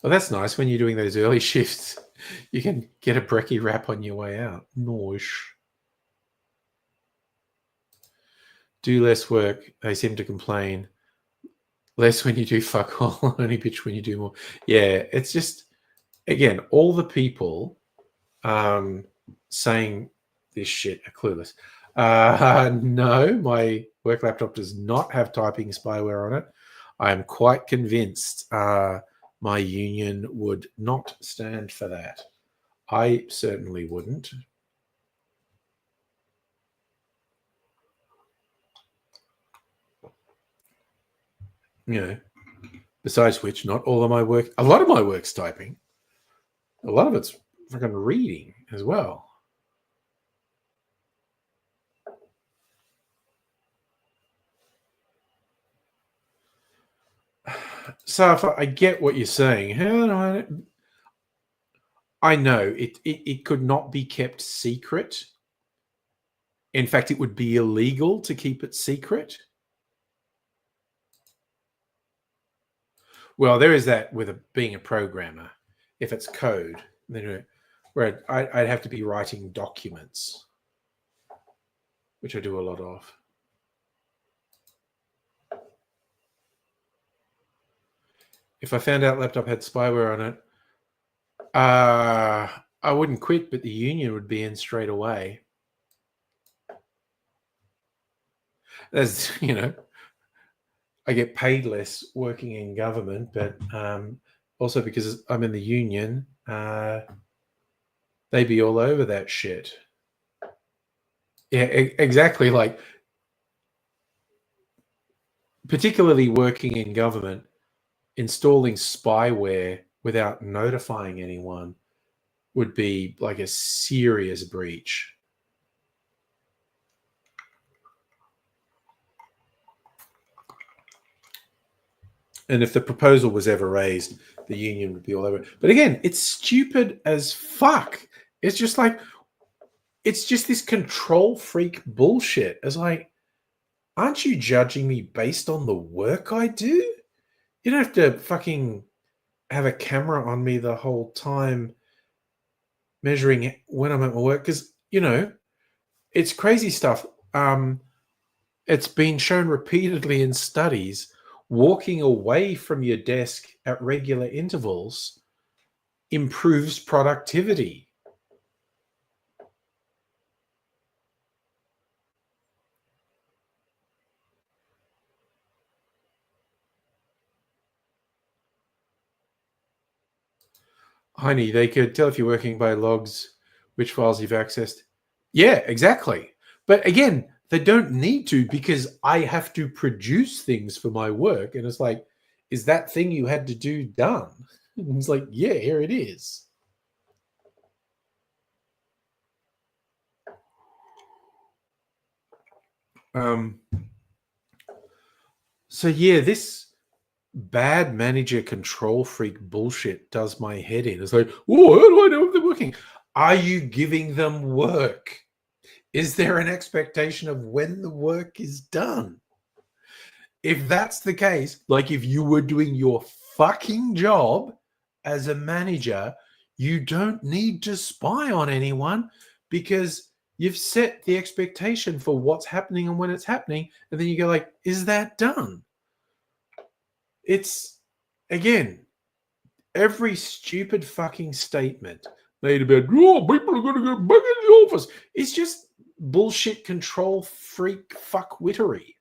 Well, that's nice. When you're doing those early shifts, you can get a brekkie wrap on your way out. Nice. Do less work. They seem to complain. Less when you do fuck all, only bitch when you do more. Yeah, it's just, again, all the people saying this shit are clueless. No, my work laptop does not have typing spyware on it. I am quite convinced my union would not stand for that. I certainly wouldn't. Besides which, not all of my work, a lot of my work's typing. A lot of it's fucking reading as well. So I get what you're saying. I know it could not be kept secret. In fact, it would be illegal to keep it secret. Well, there is that with being a programmer. If it's code, then where I'd have to be writing documents, which I do a lot of. If I found out laptop had spyware on it, I wouldn't quit, but the union would be in straight away. There's, I get paid less working in government, but also because I'm in the union, they'd be all over that shit. Yeah, exactly. Like, particularly working in government, installing spyware without notifying anyone would be like a serious breach. And if the proposal was ever raised, the union would be all over it. But again, it's stupid as fuck. It's just like, it's just this control freak bullshit. It's like, aren't you judging me based on the work I do? You don't have to fucking have a camera on me the whole time measuring when I'm at my work. Because, it's crazy stuff. It's been shown repeatedly in studies. Walking away from your desk at regular intervals improves productivity. Honey, they could tell if you're working by logs which files you've accessed. Yeah, exactly. But again, they don't need to, because I have to produce things for my work. And it's like, is that thing you had to do done? And it's like, yeah, here it is. So yeah, this bad manager control freak bullshit does my head in. It's like, oh, how do I know if they're working? Are you giving them work? Is there an expectation of when the work is done? If that's the case, like if you were doing your fucking job as a manager, you don't need to spy on anyone, because You've set the expectation for what's happening and when it's happening, and then you go like, is that done? It's, again, every stupid fucking statement made about, oh, people are going to go back in the office. It's just bullshit control freak fuckwittery.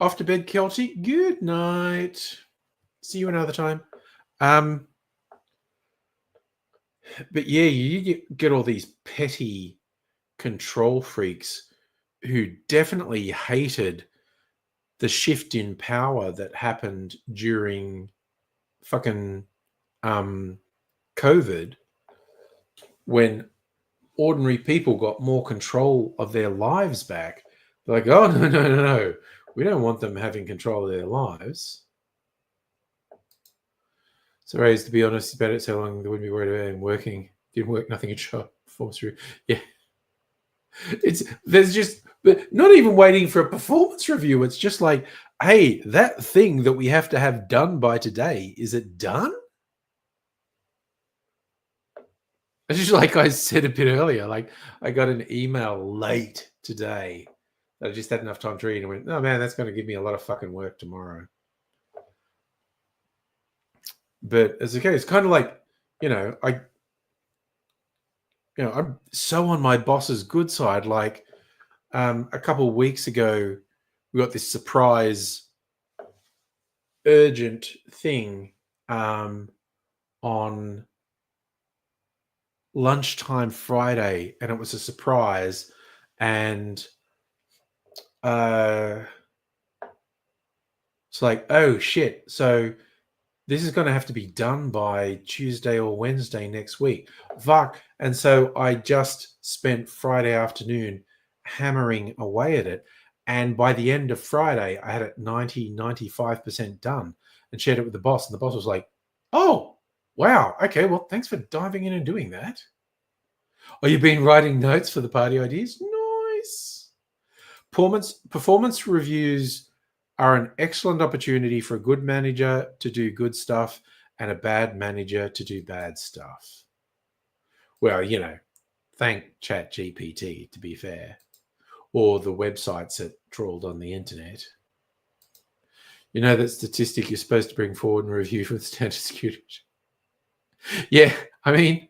Off to bed, Kelty. Good night. See you another time. But yeah, you get all these petty control freaks who definitely hated the shift in power that happened during fucking COVID, when ordinary people got more control of their lives back. They're like, oh, no. We don't want them having control of their lives. So, Ray, to be honest about it, so long they wouldn't be worried about him working. Didn't work, nothing had shot. Performance review. Yeah. There's just, but not even waiting for a performance review. It's just like, hey, that thing that we have to have done by today, is it done? It's just like I said a bit earlier, like I got an email late today that I just had enough time to read and went, oh man, that's going to give me a lot of fucking work tomorrow. But it's okay. It's kind of like, I'm so on my boss's good side. Like a couple of weeks ago, we got this surprise urgent thing on lunchtime Friday, and it was a surprise. And it's like, oh shit. So this is going to have to be done by Tuesday or Wednesday next week. Fuck. And so I just spent Friday afternoon hammering away at it. And by the end of Friday, I had it 95% done and shared it with the boss. And the boss was like, oh, wow. Okay, well, thanks for diving in and doing that. Oh, you've been writing notes for the party ideas? Nice. Performance reviews are an excellent opportunity for a good manager to do good stuff and a bad manager to do bad stuff. Well, thank ChatGPT, to be fair, or the websites that trawled on the internet. You know that statistic you're supposed to bring forward and review for the standard security. Yeah, I mean,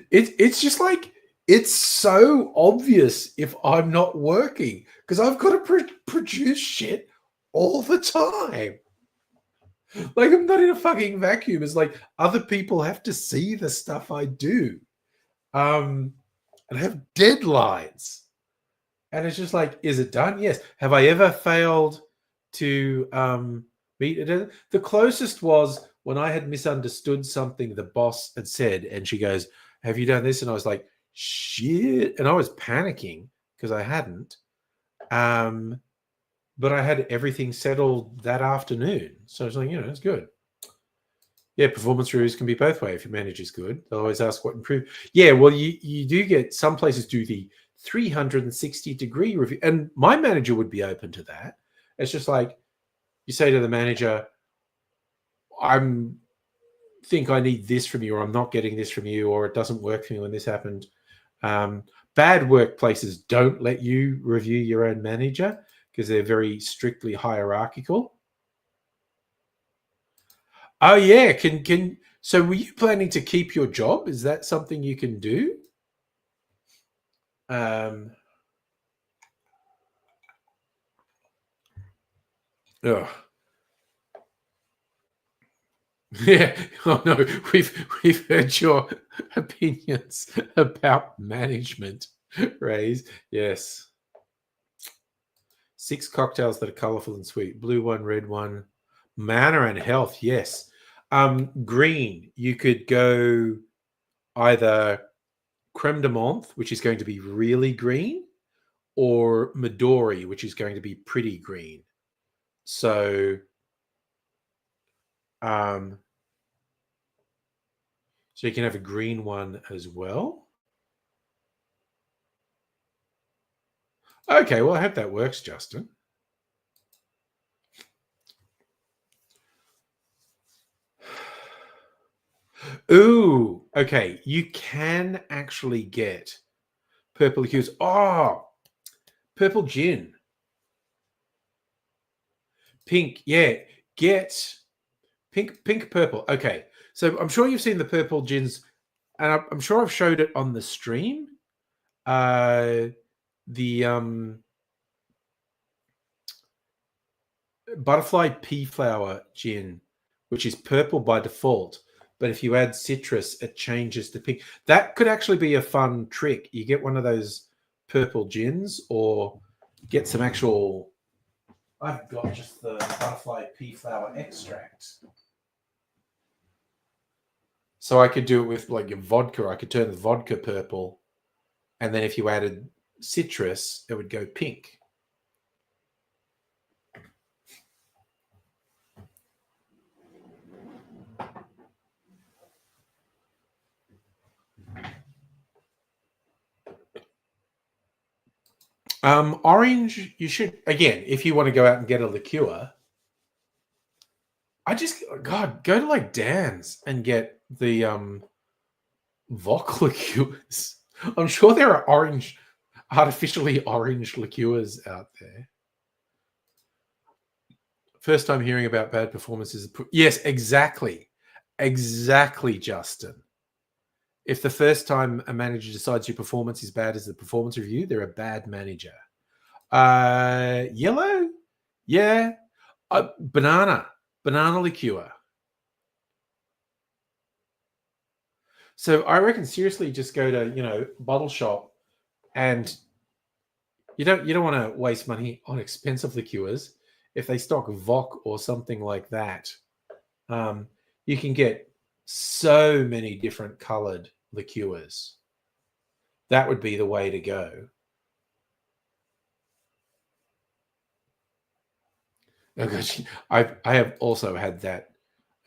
it's just like, it's so obvious if I'm not working because I've got to produce shit all the time. Like, I'm not in a fucking vacuum. It's like other people have to see the stuff I do. And I have deadlines. And it's just like, is it done? Yes. Have I ever failed to meet it? The closest was when I had misunderstood something the boss had said, and she goes, have you done this? And I was like, shit. And I was panicking because I hadn't. But I had everything settled that afternoon. So I was like, it's good. Yeah, performance reviews can be both ways. If your manager's good, they'll always ask what improved. Yeah, well, you do get, some places do the 360-degree review. And my manager would be open to that. It's just like, you say to the manager, think I need this from you, or I'm not getting this from you, or it doesn't work for me when this happened. Bad workplaces don't let you review your own manager because they're very strictly hierarchical. Oh yeah, so were you planning to keep your job? Is that something you can do? Ugh. Yeah. Oh no, we've heard your opinions about management, Rays. Yes. 6 cocktails that are colorful and sweet. Blue one, red one. Mana and health, yes. Green, you could go either creme de menthe, which is going to be really green, or Midori, which is going to be pretty green. So you can have a green one as well. Okay, well, I hope that works, Justin. Ooh, okay. You can actually get purple liqueurs. Oh, purple gin. Pink, yeah. Get pink purple. Okay. So I'm sure you've seen the purple gins, and I'm sure I've showed it on the stream. The butterfly pea flower gin, which is purple by default, but if you add citrus, it changes to pink. That could actually be a fun trick. You get one of those purple gins, or get some actual. I've got just the butterfly pea flower extract. So I could do it with like your vodka. I could turn the vodka purple, and then if you added citrus, it would go pink. Orange, you should, again, if you want to go out and get a liqueur, God, go to like Dan's and get the Voc liqueurs. I'm sure there are artificially orange liqueurs out there. First time hearing about bad performances. Yes, exactly. Exactly, Justin. If the first time a manager decides your performance is bad as the performance review, they're a bad manager. Yellow? Yeah. Banana liqueur. So I reckon seriously just go to, bottle shop, and you don't want to waste money on expensive liqueurs. If they stock Voc or something like that, you can get so many different colored liqueurs. That would be the way to go. Oh gosh, I have also had that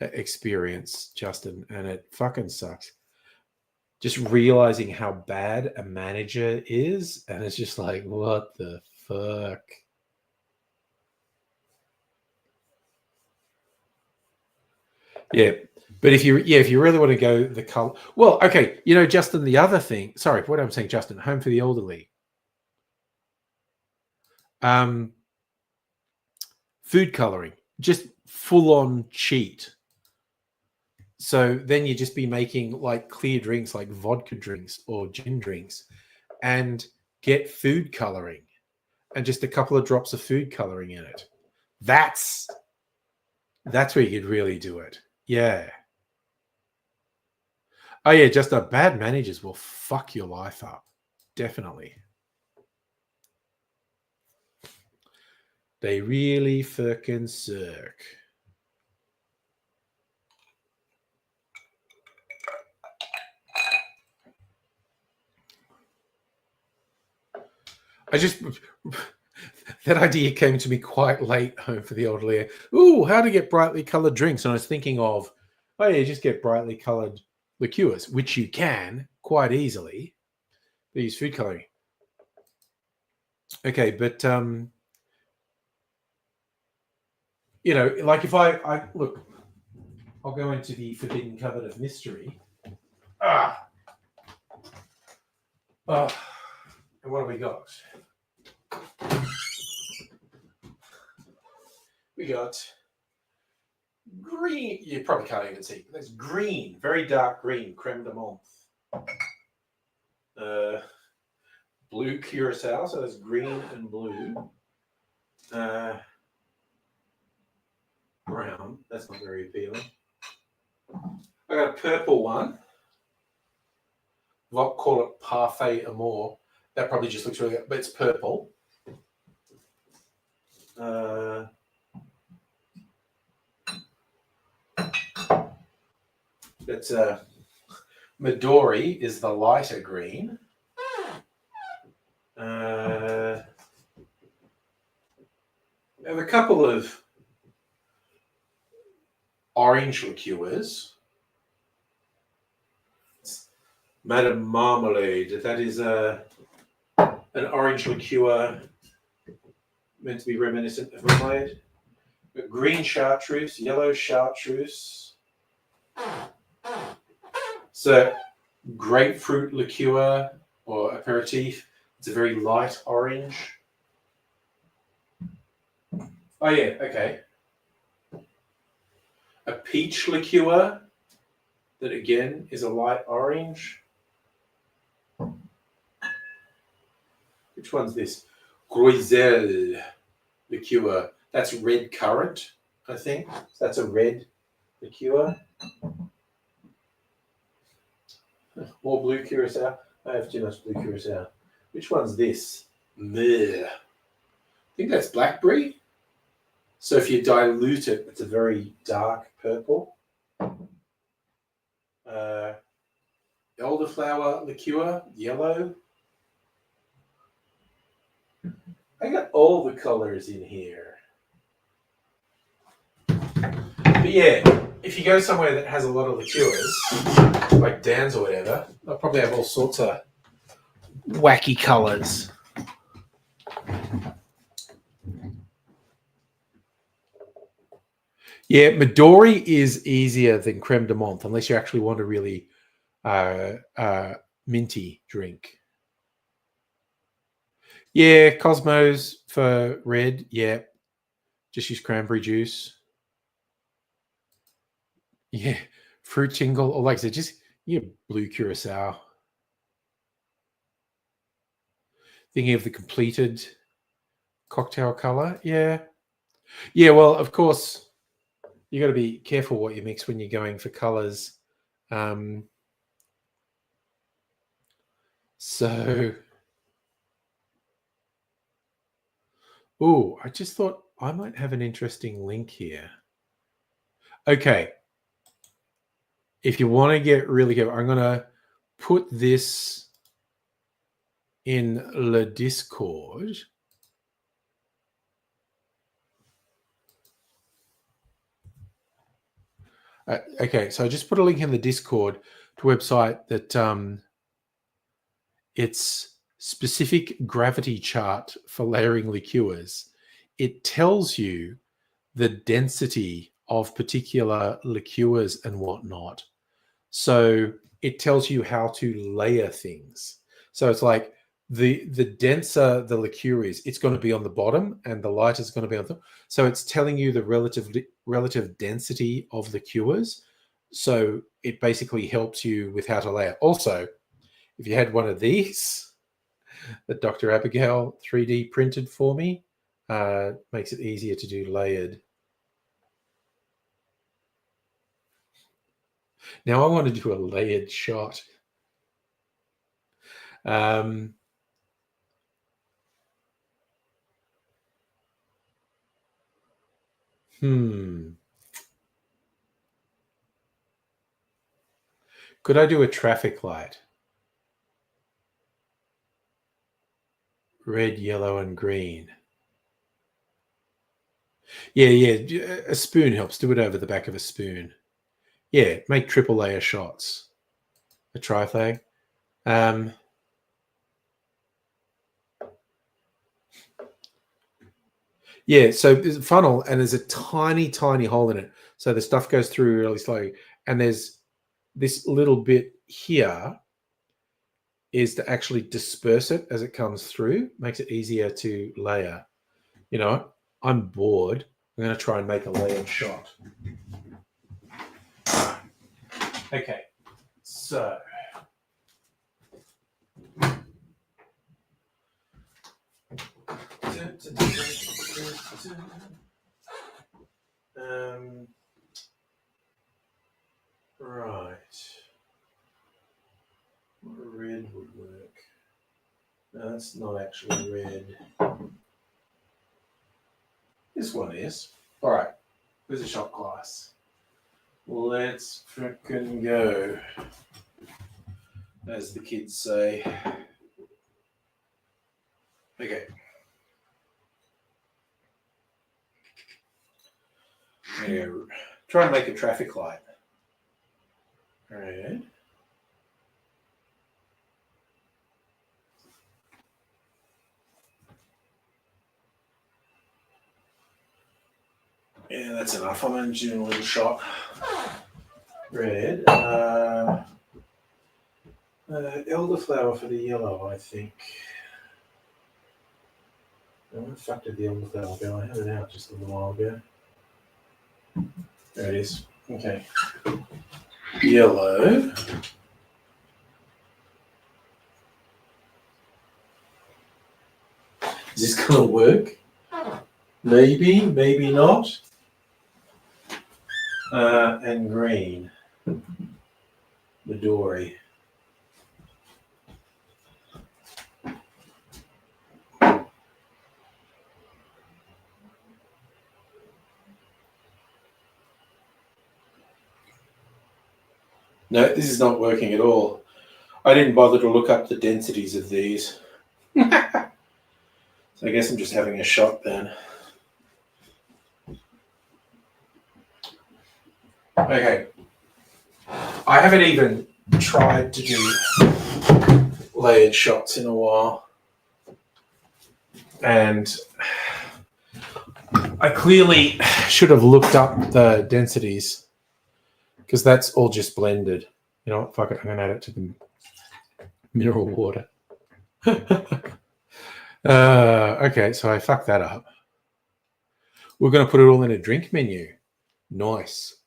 experience, Justin, and it fucking sucks. Just realizing how bad a manager is, and it's just like, what the fuck? Yeah. But if you really want to go the color, well, okay, Justin, the other thing, sorry, what I'm saying, Justin, Home for the Elderly. Food coloring, just full on cheat. So then you just be making like clear drinks, like vodka drinks or gin drinks, and get food coloring and just a couple of drops of food coloring in it. That's where you could really do it. Yeah. Oh yeah, just bad managers will fuck your life up. Definitely. They really fucking suck. That idea came to me quite late, Home for the Elderly. Ooh, how to get brightly colored drinks. And I was thinking of, oh yeah, just get brightly colored liqueurs, which you can quite easily. They use food coloring. Okay, but like if I look, I'll go into the forbidden cupboard of mystery. And what have we got? We got green. You probably can't even see, but that's green, very dark green, creme de menthe. Blue curacao, so that's green and blue. Brown, that's not very appealing. I got a purple one. I'll call it Parfait Amour. That probably just looks really good, but it's purple. That's Midori is the lighter green. I have a couple of orange liqueurs. Madame Marmalade. That is an orange liqueur meant to be reminiscent of marmalade. Green chartreuse, yellow chartreuse. So grapefruit liqueur or aperitif. It's a very light orange. Oh yeah, okay. A peach liqueur that again is a light orange. Which one's this? Groiselle liqueur. That's red currant, I think. That's a red liqueur. More blue curacao. I have too much blue curacao. Which one's this? Meh. I think that's blackberry. So if you dilute it, it's a very dark purple. Elderflower liqueur, yellow. I got all the colors in here. But yeah, if you go somewhere that has a lot of liqueurs, like Dan's or whatever, they'll probably have all sorts of wacky colors. Yeah, Midori is easier than creme de menthe, unless you actually want a really minty drink. Yeah, Cosmos for red. Yeah, just use cranberry juice. Yeah, fruit tingle, or like I said, just blue curacao. Thinking of the completed cocktail color. Yeah. Well, of course, you got to be careful what you mix when you're going for colors. So, I just thought I might have an interesting link here. Okay. If you want to get really careful, I'm going to put this in the Discord. Okay, so I just put a link in the Discord to a website that it's specific gravity chart for layering liqueurs. It tells you the density of particular liqueurs and whatnot. So it tells you how to layer things. So it's like the denser the liqueur is, it's going to be on the bottom, and the lighter is going to be on top. So it's telling you the relative density of liqueurs. So it basically helps you with how to layer. Also, if you had one of these that Dr. Abigail 3D printed for me, makes it easier to do layered. Now I want to do a layered shot. Could I do a traffic light? Red, yellow, and green. Yeah. A spoon helps. Do it over the back of a spoon. Yeah, make triple layer shots. A tri-flag. Yeah, so there's a funnel and there's a tiny, tiny hole in it. So the stuff goes through really slowly. And there's this little bit here is to actually disperse it as it comes through. Makes it easier to layer. You know, I'm bored. I'm going to try and make a layered shot. Okay, so right. Red would work. No, that's not actually red. This one is. All right. Where's the shot glass? Let's frickin' go, as the kids say. Okay. Try and make a traffic light. All right. Yeah, that's enough. I'm going to do a little shot. Red. Elderflower for the yellow, I think. Where the fuck did the elderflower go? I had it out just a little while ago. There it is. Okay. Yellow. Is this going to work? Maybe, maybe not. And green. Midori. No, this is not working at all. I didn't bother to look up the densities of these. So I guess I'm just having a shot then. Okay. I haven't even tried to do layered shots in a while. And I clearly should have looked up the densities because that's all just blended. You know what? Fuck it. I'm going to add it to the mineral water. Okay, so I fucked that up. We're going to put it all in a drink menu. Nice.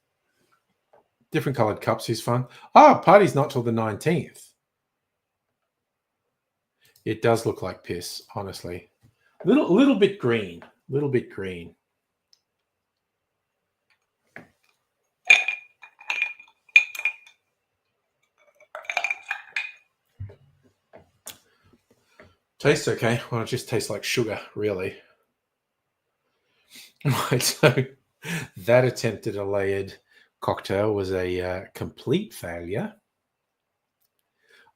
Different coloured cups is fun. Party's not till the 19th. It does look like piss, honestly. Little bit green. Little bit green. Tastes okay. Well, it just tastes like sugar, really. Right, so that attempt at a layered cocktail was a complete failure.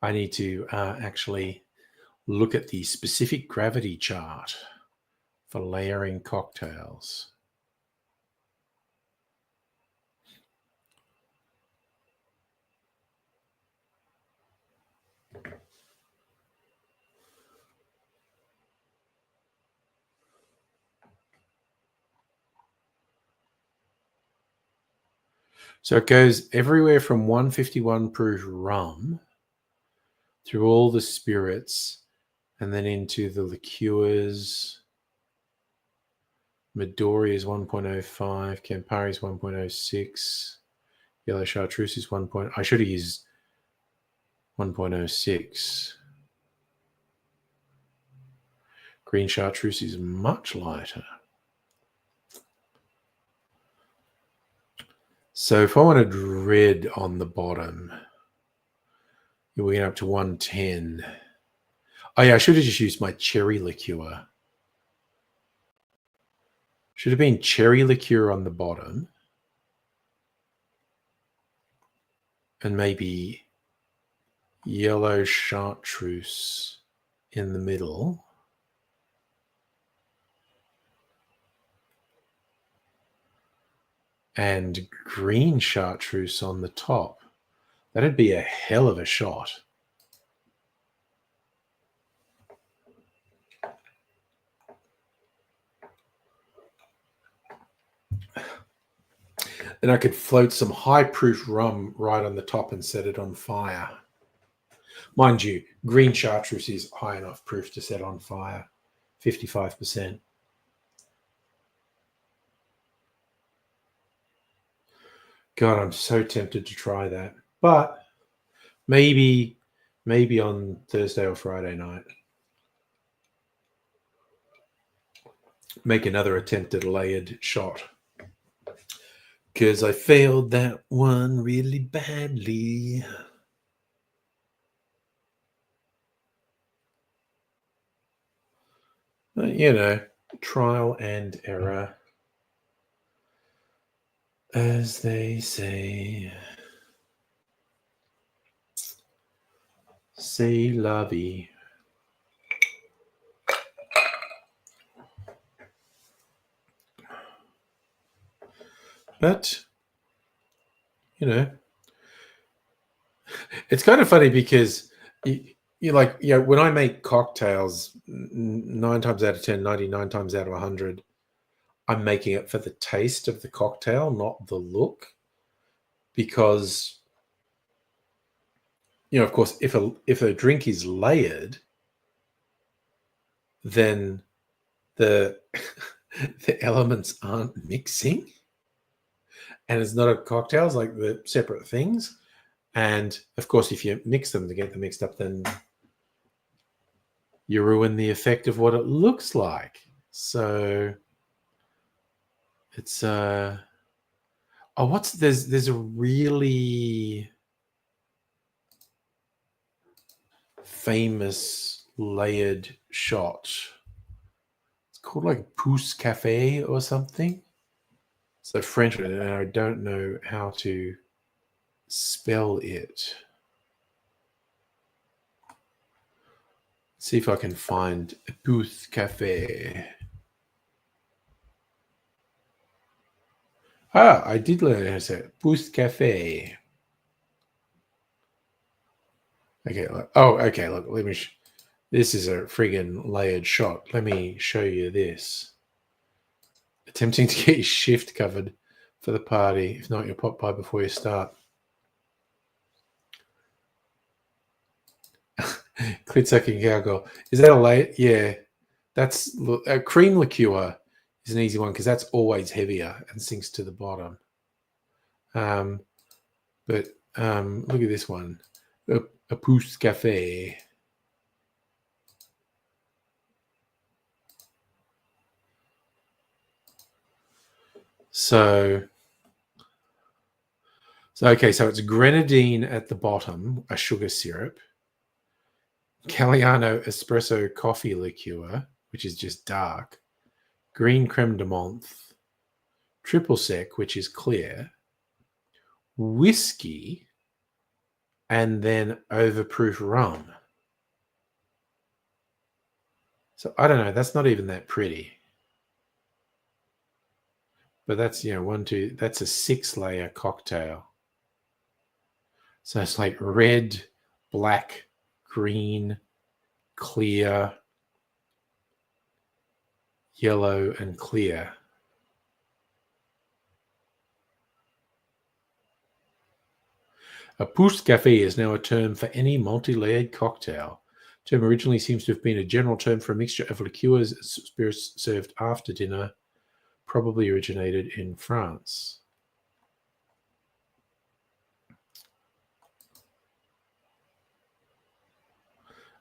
I need to actually look at the specific gravity chart for layering cocktails. So it goes everywhere from 151 proof rum through all the spirits and then into the liqueurs. Midori is 1.05, Campari is 1.06, Yellow Chartreuse is 1. I should have used 1.06. Green Chartreuse is much lighter. So if I wanted red on the bottom, we're going up to 110. Oh yeah, I should have just used my cherry liqueur. Should have been cherry liqueur on the bottom. And maybe yellow chartreuse in the middle. And green chartreuse on the top. That'd be a hell of a shot. Then I could float some high proof rum right on the top and set it on fire. Mind you, green chartreuse is high enough proof to set on fire, 55%. God, I'm so tempted to try that. But maybe on Thursday or Friday night. Make another attempt at a layered shot. Because I failed that one really badly. But, you know, trial and error. As they say. C'est la vie. But, you know, it's kind of funny because you like, you know, when I make cocktails, 9 times out of 10, 99 times out of 100, I'm making it for the taste of the cocktail, not the look. Because of course, if a drink is layered, then the the elements aren't mixing, and it's not a cocktail. It's like the separate things. And of course, if you mix them to get them mixed up, then you ruin the effect of what it looks like. So it's there's a really famous layered shot. It's called like Pousse Cafe or something. So French, and I don't know how to spell it. See if I can find Pousse Cafe. Ah, I did learn how to say it. Pousse Cafe. Okay. Okay. Look, let me. This is a friggin' layered shot. Let me show you this. Attempting to get your shift covered for the party. If not, you'll pop by before you start. Clit sucking cowgirl. Is that a layer? Yeah. That's a cream liqueur is an easy one because that's always heavier and sinks to the bottom. But look at this one. A Pousse Cafe. So okay, so it's grenadine at the bottom, a sugar syrup, Galliano espresso coffee liqueur, which is just dark, green creme de menthe, triple sec, which is clear, whiskey, and then overproof rum. So I don't know, that's not even that pretty. But that's, that's a 6-layer cocktail. So it's like red, black, green, clear, yellow, and clear. A Pousse Cafe is now a term for any multi-layered cocktail. The term originally seems to have been a general term for a mixture of liqueurs and spirits served after dinner, probably originated in France.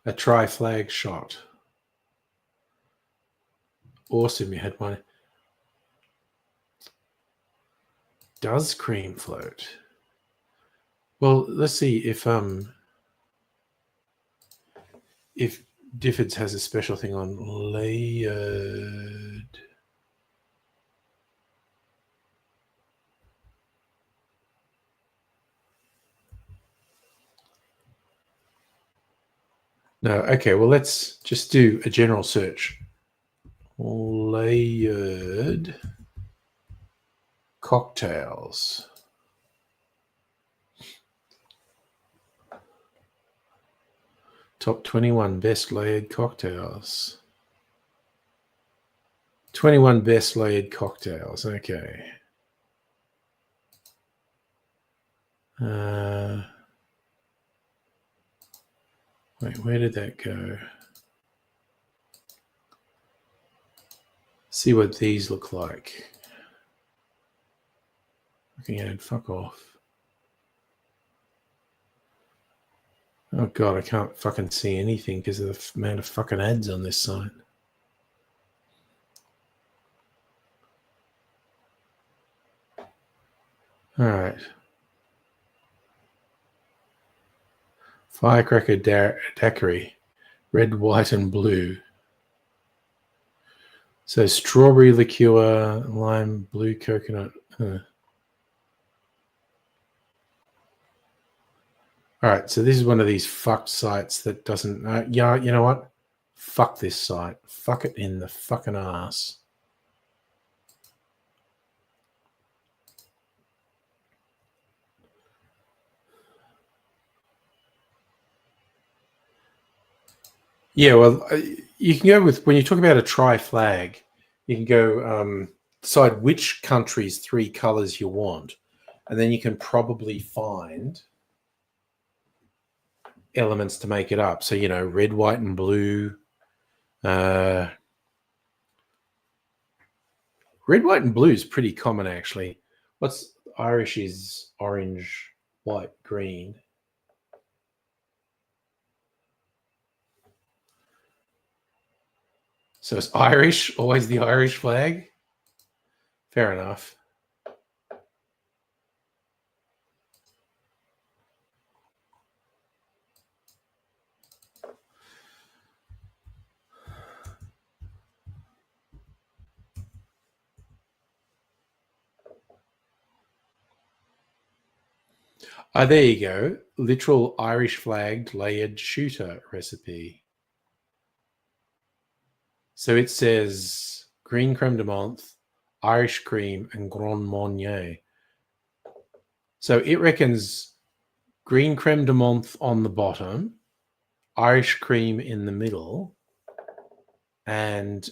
A tri-flag shot. Awesome, you had one. Does cream float? Well, let's see if Difford's has a special thing on layered. No, okay, well, let's just do a general search. Layered cocktails. Top 21 best layered cocktails. 21 best layered cocktails. Okay. Wait, where did that go? See what these look like. Looking at it, fuck off. Oh god, I can't fucking see anything because of the amount of fucking ads on this site. All right. Firecracker daiquiri, red, white, and blue. So strawberry liqueur, lime, blue coconut. All right, so this is one of these fucked sites that doesn't. Yeah, you know what? Fuck this site. Fuck it in the fucking ass. Yeah, well, you can go with, when you talk about a tri-flag, you can go decide which country's 3 colors you want, and then you can probably find elements to make it up. So, red, white, and blue. Red, white, and blue is pretty common, actually. What's Irish is orange, white, green. So it's Irish, always the Irish flag? Fair enough. There you go. Literal Irish flagged layered shooter recipe. So it says green creme de menthe, Irish cream, and Grand Marnier. So it reckons green creme de menthe on the bottom, Irish cream in the middle, and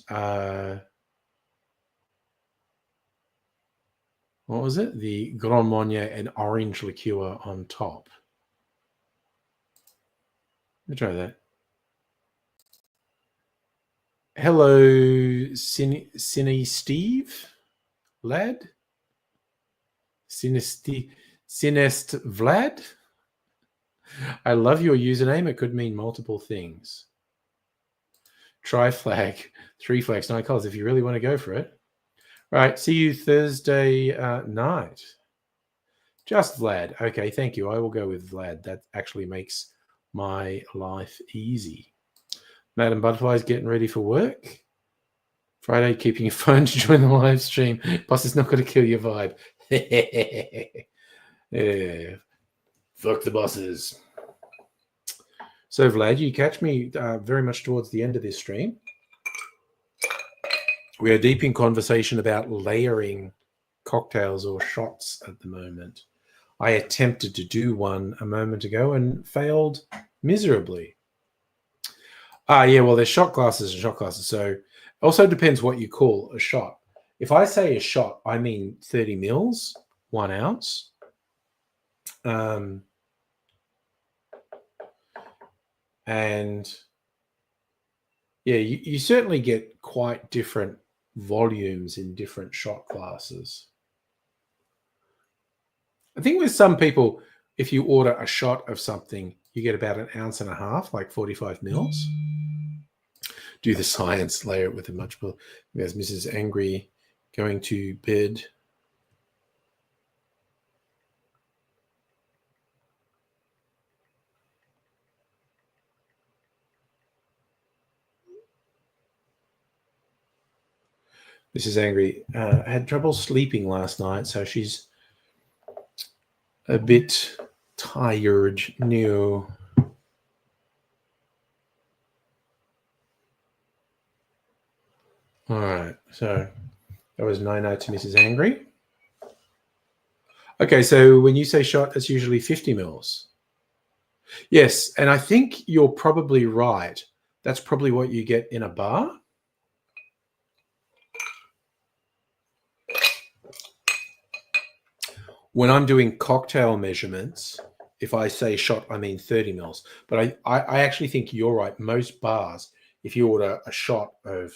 what was it? The Grand Marnier and orange liqueur on top. Let me try that. Hello, Cine Steve, lad. Cinest Vlad. I love your username. It could mean multiple things. Try flag, 3 flags, 9 colors. If you really want to go for it. Right. See you Thursday night. Just Vlad. Okay. Thank you. I will go with Vlad. That actually makes my life easy. Madam Butterfly is getting ready for work. Friday, keeping your phone to join the live stream. Boss is not going to kill your vibe. Yeah. Fuck the bosses. So, Vlad, you catch me very much towards the end of this stream. We are deep in conversation about layering cocktails or shots at the moment. I attempted to do one a moment ago and failed miserably. Yeah, well, there's shot glasses and shot glasses. So it also depends what you call a shot. If I say a shot, I mean 30 mils, 1 ounce. And yeah, you certainly get quite different volumes in different shot glasses. I think with some people, if you order a shot of something, you get about 1.5 ounces, like 45 mils. Do the science, layer it with a much more. There's Mrs. Angry going to bed. Mrs. Angry had trouble sleeping last night, so she's a bit tired now. All right, so that was 9-0 to Mrs. Angry. Okay, so when you say shot, it's usually 50 mils. Yes, and I think you're probably right. That's probably what you get in a bar. When I'm doing cocktail measurements, if I say shot, I mean 30 mils. But I actually think you're right. Most bars, if you order a shot of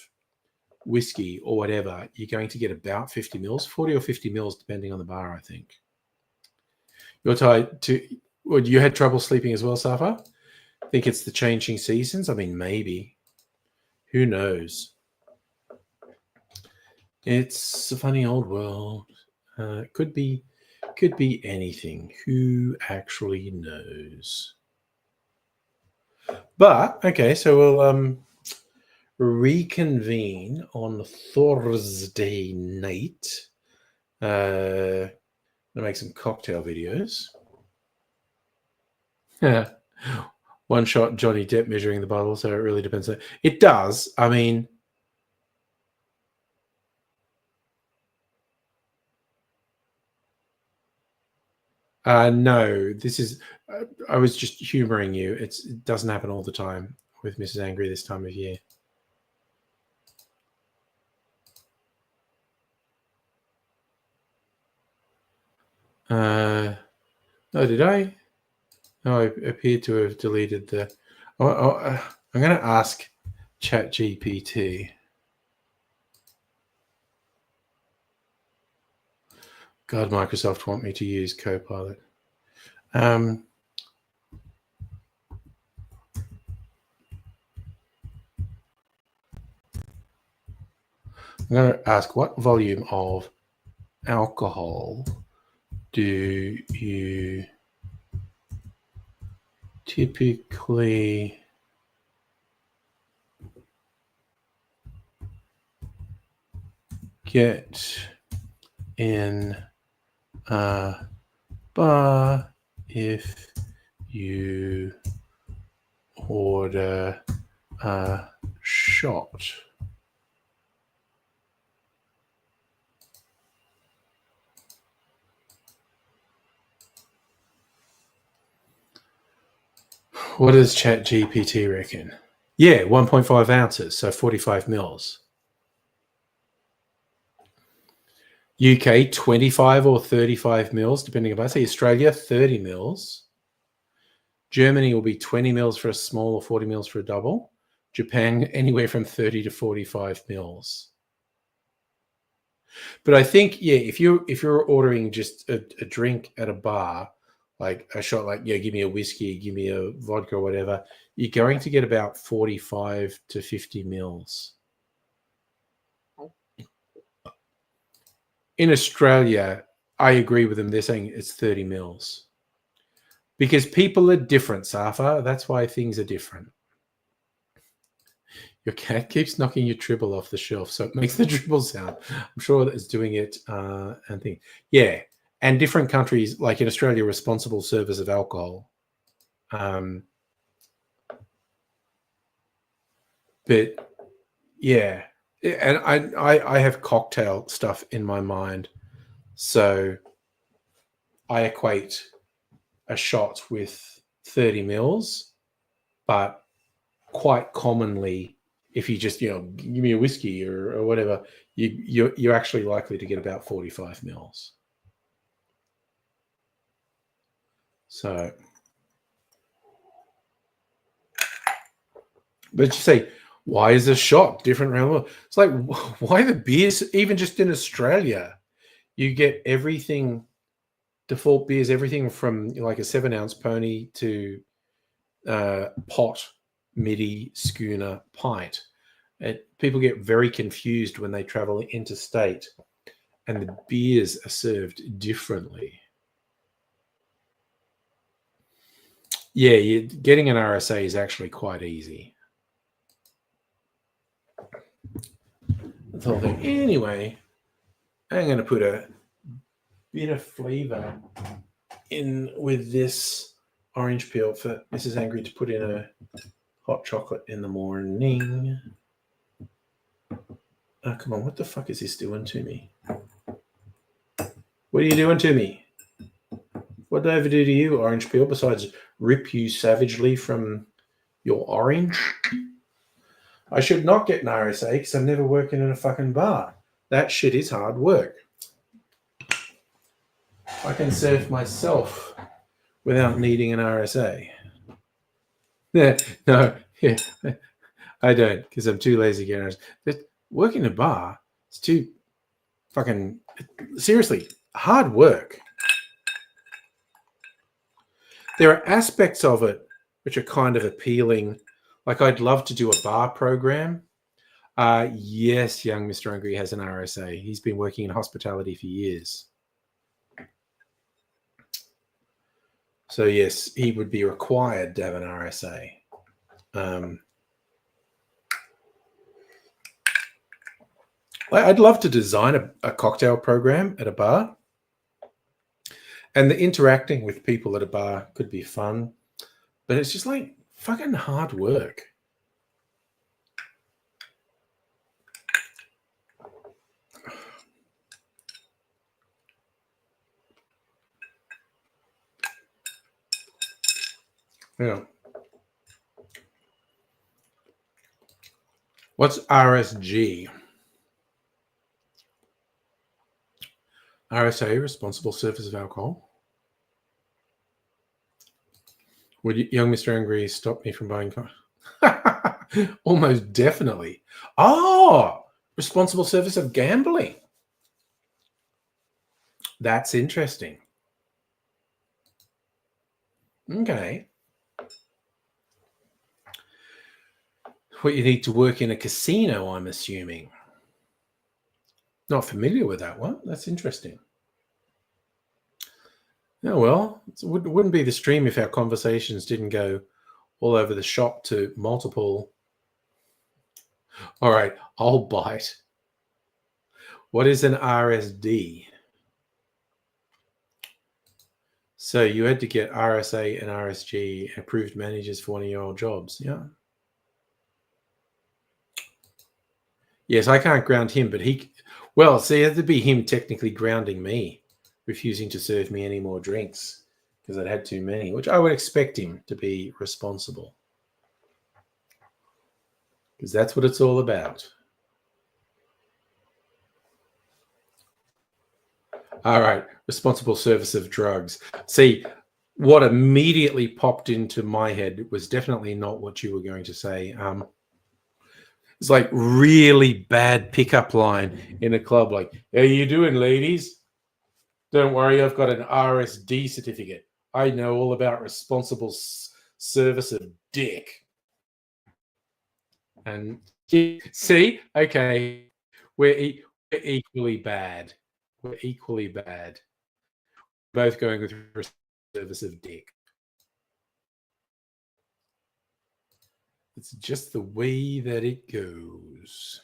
whiskey or whatever, you're going to get about 50 mils, 40 or 50 mils, depending on the bar, I think. You're tied to, well, you had trouble sleeping as well, Safa? Think it's the changing seasons? I mean, maybe. Who knows? It's a funny old world. Could be anything. Who actually knows? But okay, so we'll reconvene on Thursday night. Gonna make some cocktail videos. Yeah. One shot Johnny Depp measuring the bottle, so it really depends. It does. I mean, no, this is. I was just humoring you. It doesn't happen all the time with Mrs. Angry this time of year. Oh, did I? Oh, I appear to have deleted the. I'm going to ask ChatGPT. God, Microsoft want me to use Copilot. I'm going to ask, what volume of alcohol do you typically get in a bar if you order a shot? What does ChatGPT reckon? Yeah, 1.5 ounces, so 45 mils. UK, 25 or 35 mils, depending on, I say Australia, 30 mils. Germany will be 20 mils for a small or 40 mils for a double. Japan, anywhere from 30 to 45 mils. But I think, yeah, if you're ordering just a drink at a bar, like a shot, like, yeah, give me a whiskey, give me a vodka or whatever, you're going to get about 45 to 50 mils. In Australia, I agree with them. They're saying it's 30 mils. Because people are different, Safa. That's why things are different. Your cat keeps knocking your tribble off the shelf, so it makes the dribble sound. I'm sure that it's doing it and thing. Yeah. And different countries, like in Australia, responsible service of alcohol. But yeah. And I have cocktail stuff in my mind. So I equate a shot with 30 mils, but quite commonly, if you just, give me a whiskey or whatever, you're actually likely to get about 45 mils. So, but you say, why is a shot different around the world? It's like, why the beers, even just in Australia, you get everything, default beers, everything from like a 7-ounce pony to pot, midi, schooner, pint. People get very confused when they travel interstate, and the beers are served differently. Yeah, getting an RSA is actually quite easy. The whole thing. Anyway, I'm going to put a bit of flavor in with this orange peel for Mrs. Angry to put in a hot chocolate in the morning. Oh, come on, what the fuck is this doing to me? What are you doing to me? What did I ever do to you, orange peel, besides rip you savagely from your orange? I should not get an RSA because I'm never working in a fucking bar. That shit is hard work. I can serve myself without needing an RSA. Yeah, no, yeah, I don't because I'm too lazy to get an RSA. But working in a bar is too fucking, seriously, hard work. There are aspects of it which are kind of appealing. Like, I'd love to do a bar program. Yes, young Mr. Hungry has an RSA. He's been working in hospitality for years. So, yes, he would be required to have an RSA. I'd love to design a cocktail program at a bar. And the interacting with people at a bar could be fun. But it's just like fucking hard work. Yeah. What's RSG? RSA, responsible service of alcohol. Would young Mr. Angry stop me from buying? Almost definitely. Oh, responsible service of gambling. That's interesting. Okay. What, you need to work in a casino, I'm assuming. Not familiar with that one. That's interesting. Oh, well, it wouldn't be the stream if our conversations didn't go all over the shop to multiple. All right, I'll bite. What is an RSD? So you had to get RSA and RSG approved managers for one of your old jobs. Yeah. Yes, I can't ground him, but he. Well, see, it had to be him technically grounding me, refusing to serve me any more drinks because I'd had too many, which I would expect him to be responsible. Because that's what it's all about. All right, responsible service of drugs. See, what immediately popped into my head was definitely not what you were going to say. It's like really bad pickup line in a club, like, "How you doing, ladies? Don't worry, I've got an RSD certificate. I know all about responsible service of dick." And see, okay, we're equally bad. We're equally bad. Both going with service of dick. It's just the way that it goes.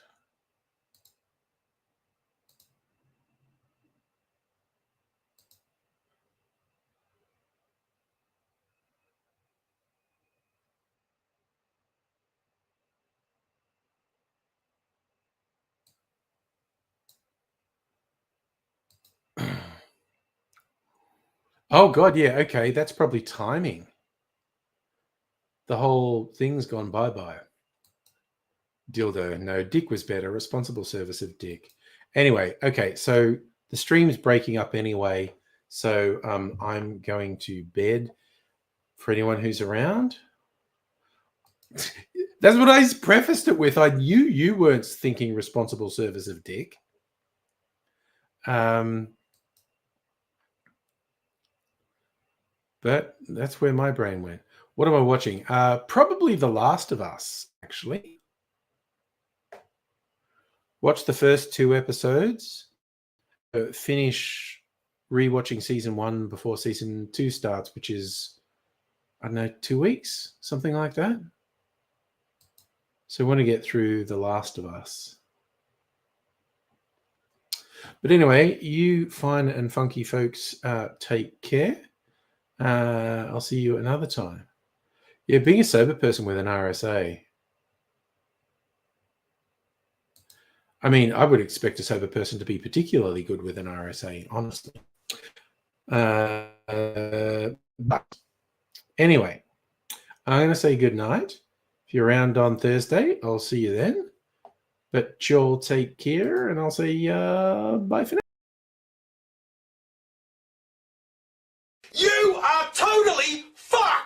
Oh God, yeah, okay, that's probably timing. The whole thing's gone bye-bye. Dildo, no, dick was better. Responsible service of dick. Anyway, okay, so the stream's breaking up anyway, so I'm going to bed for anyone who's around. That's what I prefaced it with. I knew you weren't thinking responsible service of dick. But that's where my brain went. What am I watching? Probably The Last of Us, actually. Watch the first 2 episodes. Finish rewatching season 1 before season 2 starts, which is, I don't know, 2 weeks, something like that. So I want to get through The Last of Us. But anyway, you fine and funky folks, take care. I'll see you another time. Yeah, being a sober person with an RSA. I mean, I would expect a sober person to be particularly good with an RSA, honestly. But anyway, I'm going to say good night. If you're around on Thursday, I'll see you then. But you'll take care, and I'll say bye for now. You are totally fucked!